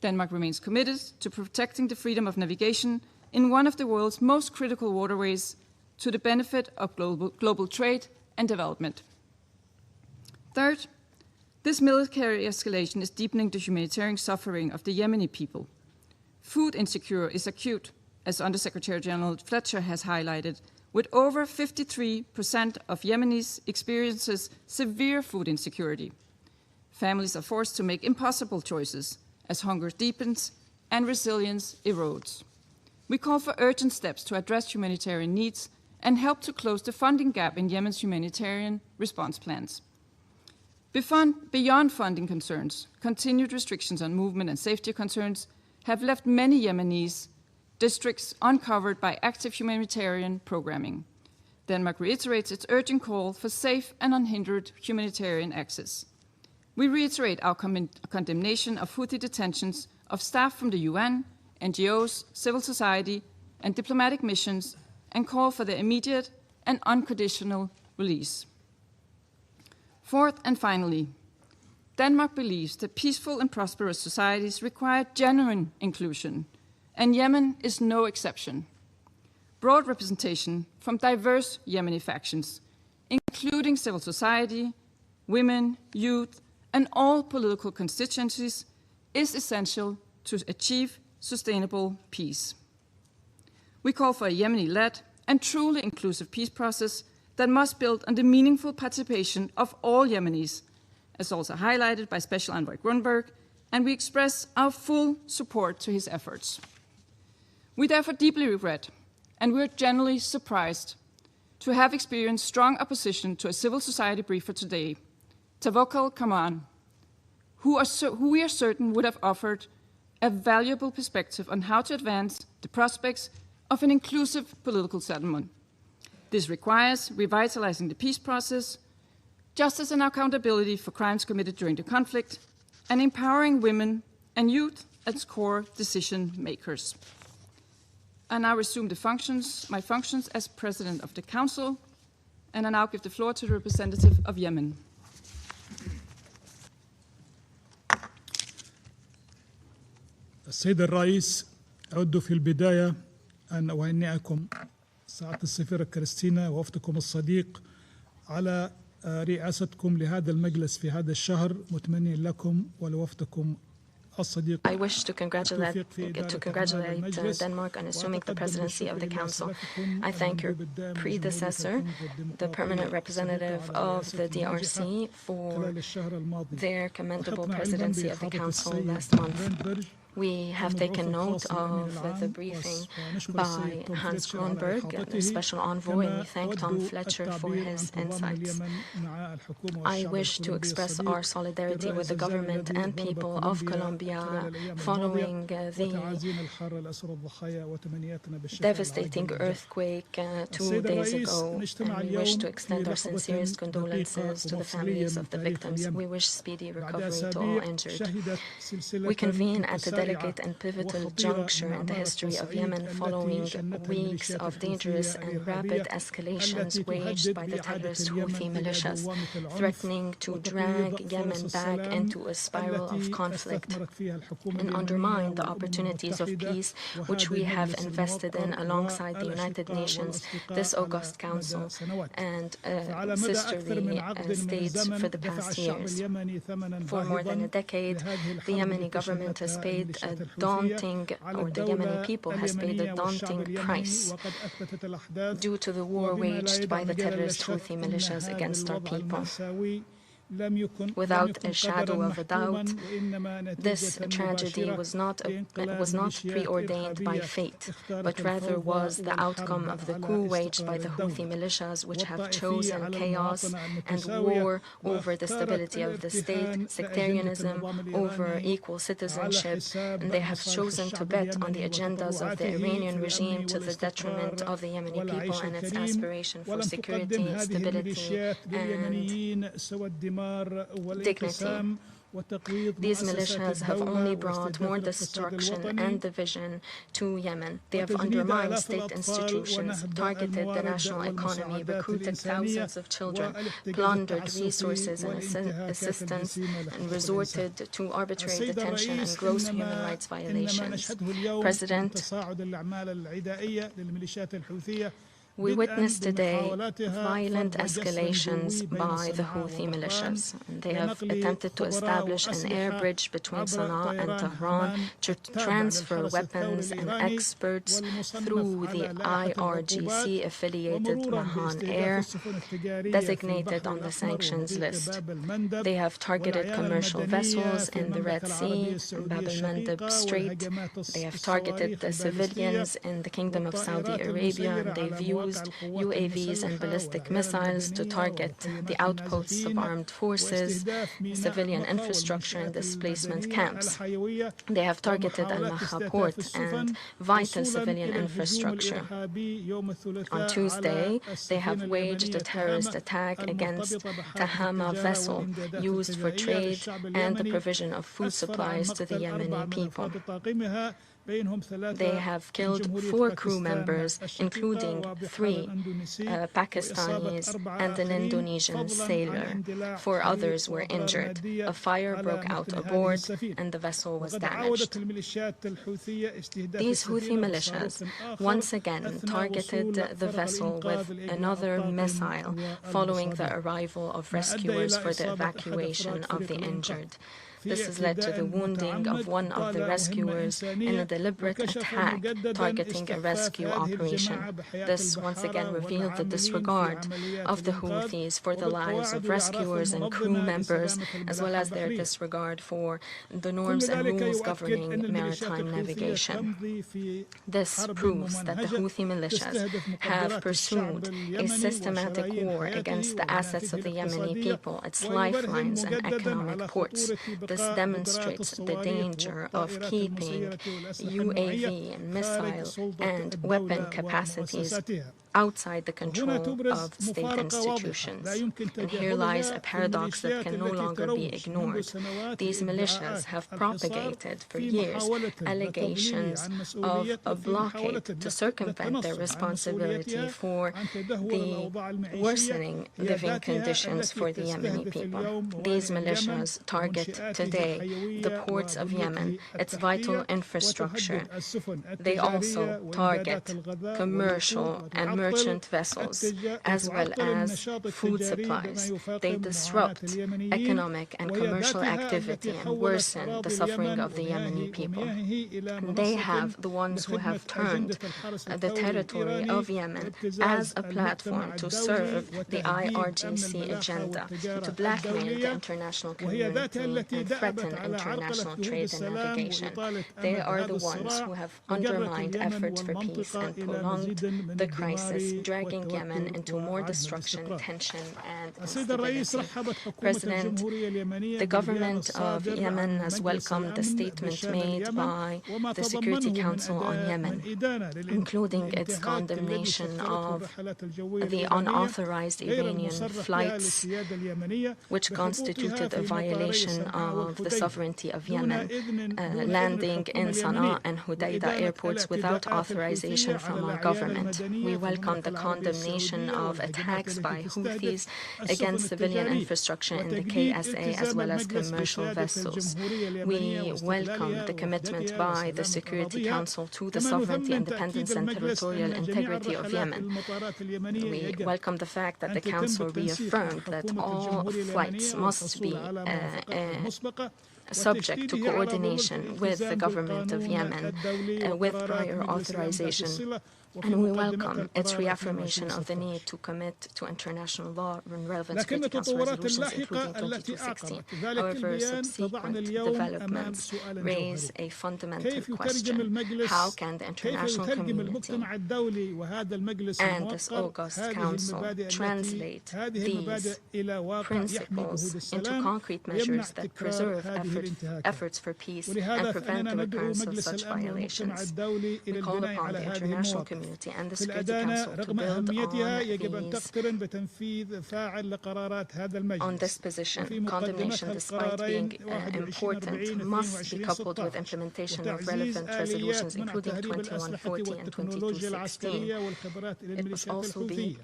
Denmark remains committed to protecting the freedom of navigation in one of the world's most critical waterways to the benefit of global trade and development. Third, this military escalation is deepening the humanitarian suffering of the Yemeni people. Food insecurity is acute, as Undersecretary General Fletcher has highlighted, with over 53% of Yemenis experiences severe food insecurity. Families are forced to make impossible choices as hunger deepens and resilience erodes. We call for urgent steps to address humanitarian needs and help to close the funding gap in Yemen's humanitarian response plans. Beyond funding concerns, continued restrictions on movement and safety concerns have left many Yemenis districts uncovered by active humanitarian programming. Denmark reiterates its urgent call for safe and unhindered humanitarian access. We reiterate our condemnation of Houthi detentions of staff from the UN, NGOs, civil society, and diplomatic missions, and call for their immediate and unconditional release. Fourth and finally, Denmark believes that peaceful and prosperous societies require genuine inclusion, and Yemen is no exception. Broad representation from diverse Yemeni factions, including civil society, women, youth, and all political constituencies, is essential to achieve sustainable peace. We call for a Yemeni-led and truly inclusive peace process that must build on the meaningful participation of all Yemenis, as also highlighted by Special Envoy Grunberg, and we express our full support to his efforts. We therefore deeply regret, and we're generally surprised, to have experienced strong opposition to a civil society briefer today, Tawakkol Kaman, who we are certain would have offered a valuable perspective on how to advance the prospects of an inclusive political settlement. This requires revitalizing the peace process, justice and accountability for crimes committed during the conflict, and empowering women and youth as core decision makers. I now resume my functions as President of the Council, and I now give the floor to the representative of Yemen. السيد الرئيس، أود في البداية أن أهنئكم سعادة السفيرة كريستينا ووفدكم الصديق على رئاستكم لهذا المجلس في هذا الشهر، متمنيا لكم ولوفدكم الصديق. I wish to congratulate Denmark on assuming the presidency of the Council. I thank your predecessor, the permanent representative of the DRC, for their commendable presidency of the Council last month. We have taken note of the briefing by Hans Grunberg, the special envoy, and we thank Tom Fletcher for his insights. I wish to express our solidarity with the government and people of Colombia following the devastating earthquake 2 days ago, and we wish to extend our sincerest condolences to the families of the victims. We wish speedy recovery to all injured. We convene at the delicate and pivotal juncture in the history of Yemen following weeks of dangerous and rapid escalations waged by the terrorist Houthi militias, threatening to drag Yemen back into a spiral of conflict and undermine the opportunities of peace which we have invested in alongside the United Nations, this August Council, and sisterly states for the past years. For more than a decade, the Yemeni government has paid a daunting, or the Yemeni people has paid a daunting price due to the war waged by the terrorist Houthi militias against our people. Without a shadow of a doubt, this tragedy was not preordained by fate, but rather was the outcome of the coup waged by the Houthi militias, which have chosen chaos and war over the stability of the state, sectarianism over equal citizenship, and they have chosen to bet on the agendas of the Iranian regime to the detriment of the Yemeni people and its aspiration for security, stability, and dignity. These militias have only brought more destruction and division to Yemen. They have undermined state institutions, targeted the national economy, recruited thousands of children, plundered resources and assistance, and resorted to arbitrary detention and gross human rights violations. President, we witness today violent escalations by the Houthi militias. They have attempted to establish an air bridge between Sana'a and Tehran to transfer weapons and experts through the IRGC-affiliated Mahan Air, designated on the sanctions list. They have targeted commercial vessels in the Red Sea and Bab el-Mandeb Strait. They have targeted the civilians in the Kingdom of Saudi Arabia, and they've used UAVs and ballistic missiles to target the outposts of armed forces, civilian infrastructure, and displacement camps. They have targeted Al-Maha port and vital civilian infrastructure. On Tuesday, they have waged a terrorist attack against Tahama vessel used for trade and the provision of food supplies to the Yemeni people. They have killed 4 crew members, including 3 Pakistanis and an Indonesian sailor. 4 others were injured. A fire broke out aboard and the vessel was damaged. These Houthi militias once again targeted the vessel with another missile following the arrival of rescuers for the evacuation of the injured. This has led to the wounding of one of the rescuers in a deliberate attack targeting a rescue operation. This once again revealed the disregard of the Houthis for the lives of rescuers and crew members, as well as their disregard for the norms and rules governing maritime navigation. This proves that the Houthi militias have pursued a systematic war against the assets of the Yemeni people, its lifelines and economic ports. This demonstrates the danger of keeping UAV and missile and weapon capacities outside the control of state institutions. And here lies a paradox that can no longer be ignored. These militias have propagated for years allegations of a blockade to circumvent their responsibility for the worsening living conditions for the Yemeni people. These militias target today the ports of Yemen, its vital infrastructure. They also target commercial and merchant vessels, as well as food supplies. They disrupt economic and commercial activity and worsen the suffering of the Yemeni people. They have the ones who have turned the territory of Yemen as a platform to serve the IRGC agenda, to blackmail the international community and threaten international trade and navigation. They are the ones who have undermined efforts for peace and prolonged the crisis, dragging Yemen into more destruction, tension, and instability. President, the government of Yemen has welcomed the statement made by the Security Council on Yemen, including its condemnation of the unauthorized Iranian flights, which constituted a violation of the sovereignty of Yemen, landing in Sana'a and Hudaydah airports without authorization from our government. We welcome the condemnation of attacks by Houthis against civilian infrastructure in the KSA as well as commercial vessels. We welcome the commitment by the Security Council to the sovereignty, independence, and territorial integrity of Yemen. We welcome the fact that the Council reaffirmed that all flights must be subject to coordination with the government of Yemen with prior authorization. And we welcome its reaffirmation of the need to commit to international law and relevant Security Council resolutions, including 2216. However, subsequent developments raise a fundamental question. How can the international community and this August Council translate these principles into concrete measures that preserve efforts for peace and prevent the recurrence of such violations? We call upon the international community community and the في Security الأدانة Council to رغم build أهميتها يجب أن on تقترن بتنفيذ فاعل لقرارات هذا المجلس. this position. Condemnation, despite being important, must be coupled with implementation of relevant resolutions, including 2140 and 2216. It must also be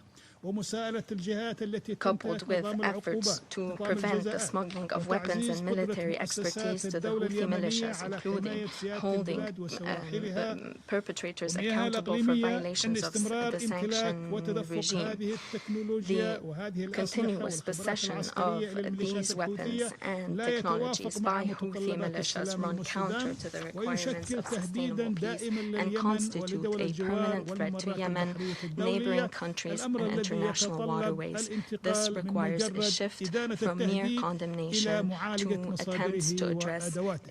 coupled with efforts to prevent the smuggling of weapons and military expertise to the Houthi militias, including holding perpetrators accountable for violations of the sanctioned regime. The continuous possession of these weapons and technologies by Houthi militias run counter to the requirements of sustainable peace and constitute a permanent threat to Yemen, neighboring countries, and international waterways. This requires a shift from mere condemnation to attempts to address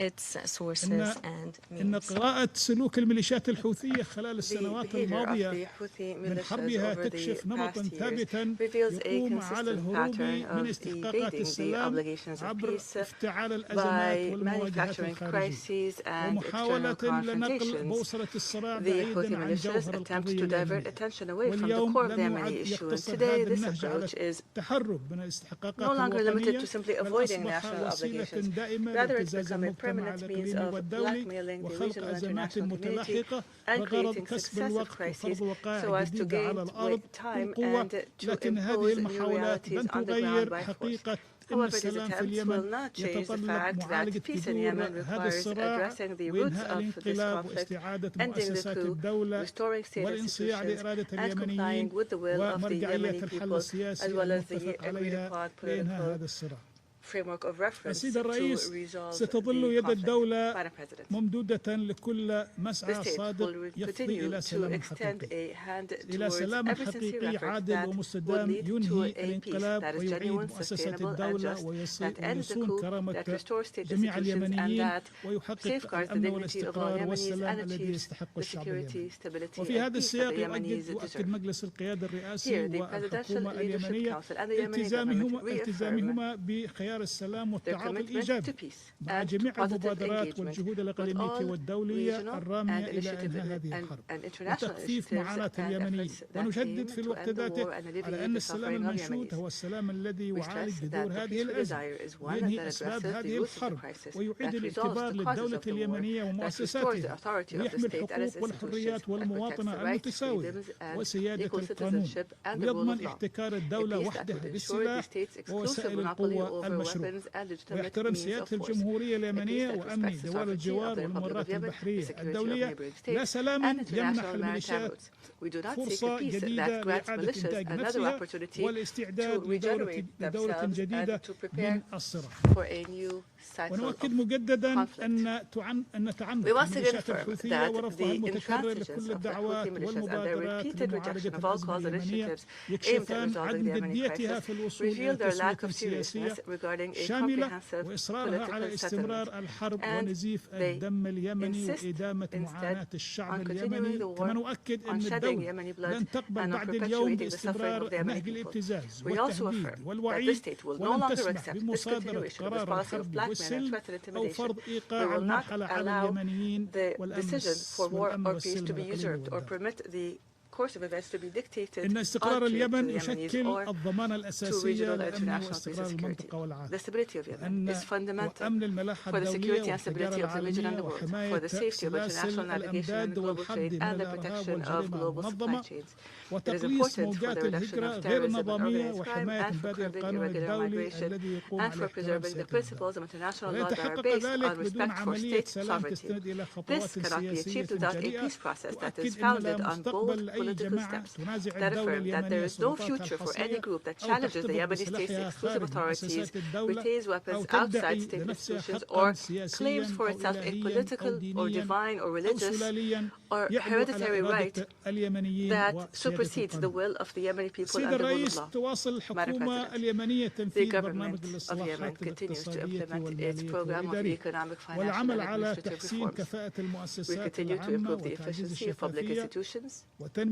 its sources and means. قراءة سلوك الميليشيات الحوثية خلال السنوات الماضية من حربها تكشف نمطا ثابتا يقوم على الهروب من استحقاقات السلام عبر افتعال الأزمات والمواجهات الخارجية ومحاولة لنقل بوصلة الصراع بعيدا عن جوهر القضية. واليوم لم يعد يقتصر هذا النهج على التهرب من الاستحقاقات الوطنية بل أصبح وسيلة دائمة لالتزام المجتمع الإقليمي والدولي وخلق أزمات متلاحقة بغرض كسب الوقت وفرض وقائع جديدة على الأرض بالقوة. لكن هذه المحاولات لن تغير حقيقة إن السلام في اليمن يتطلب معالجة جذور هذا الصراع وإنهاء الانقلاب واستعادة مؤسسات الدولة والانصياع لإرادة اليمنيين ومرجعية الحل السياسي المتفق عليها لإنهاء هذا الصراع. السيد الرئيس، ستظل يد الدولة ممدودة لكل مسعى صادق يفضي إلى سلام حقيقي، إلى سلام حقيقي عادل ومستدام ينهي الانقلاب ويعيد مؤسسات الدولة ويصون كرامة جميع اليمنيين ويحقق الأمن والاستقرار والسلام الذي يستحق الشعب اليمني. وفي هذا السياق يؤكد مجلس القيادة الرئاسي والحكومة اليمنية التزامهما بخيار السلام والتعاطي الإيجابي مع جميع المبادرات والجهود الإقليمية والدولية الرامية إلى إنهاء هذه الحرب وتخفيف معاناة اليمنيين. ونشدد في الوقت ذاته على أن السلام المنشود هو السلام الذي يعالج جذور هذه الأزمة وينهي أسباب هذه الحرب ويعيد الاعتبار للدولة اليمنية ومؤسساتها ويحمي الحقوق والحريات والمواطنة المتساوية وسيادة القانون ويضمن احتكار الدولة وحدها بالسلاح ووسائل القوة المشروع ويحترم سيادة الجمهورية اليمنية وأمن دوال الجوار والممرات البحرية الدولية. لا سلام يمنح الميليشيات فرصة جديدة لإعادة إنتاج نفسها والاستعداد لدورة جديدة من الصراع. ونؤكد مجددا أن تعنت الميليشيات الحوثية ورفضها المتكرر لكل الدعوات والمبادرات لمعالجة الأزمة اليمنية يكشفان عدم جديتها في الوصول إلى تسوية سياسية شاملة وإصرارها على استمرار الحرب ونزيف الدم اليمني وإدامة معاناة الشعب اليمني. كما نؤكد أن الدولة لن تقبل بعد اليوم باستمرار نهج الابتزاز والتهديد والوعيد ولن تسمح بمصادرة قرار الحرب والسلم أو فرض إيقاع المرحلة على اليمنيين والأمن والسلم. إن استقرار اليمن يشكل الضمانة الأساسية لأمن واستقرار المنطقة والعالم وأمن الملاحة الدولية والتجارة العالمية وحماية سلاسل الأمداد والحد من الإرهاب والجريمة المنظمة وتقليص موجات الهجرة غير النظامية وحماية مبادئ القانون الدولي الذي يقوم على احترام سيادة ويتحقق ذلك بدون عملية سلام تستند إلى خطوات سياسية جريئة تؤكد أن لا مستقبل لأي جماعة تنازع الدولة اليمنية سلطاتها الخاصية أو تحتفظ بسلاحها خارج مؤسسات الدولة أو تدعي لنفسها حقا سياسيا أو إلهيا أو دينيا أو سلاليا يعلو على إرادة اليمنيين وسيادة القانون. السيد الرئيس، تواصل الحكومة اليمنية تنفيذ برنامج الإصلاحات الاقتصادية والمالية والإدارية والعمل على تحسين كفاءة المؤسسات العامة وتعزيز الشفافية وتنمية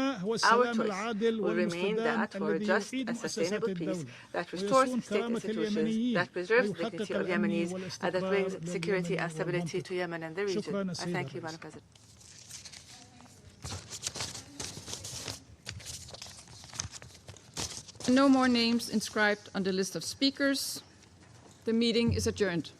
Our choice will remain that for a just and sustainable peace that restores state institutions, that preserves the dignity of Yemenis, and that brings security and stability to Yemen and the region. I thank you, Madam President. No more names inscribed on the list of speakers. The meeting is adjourned.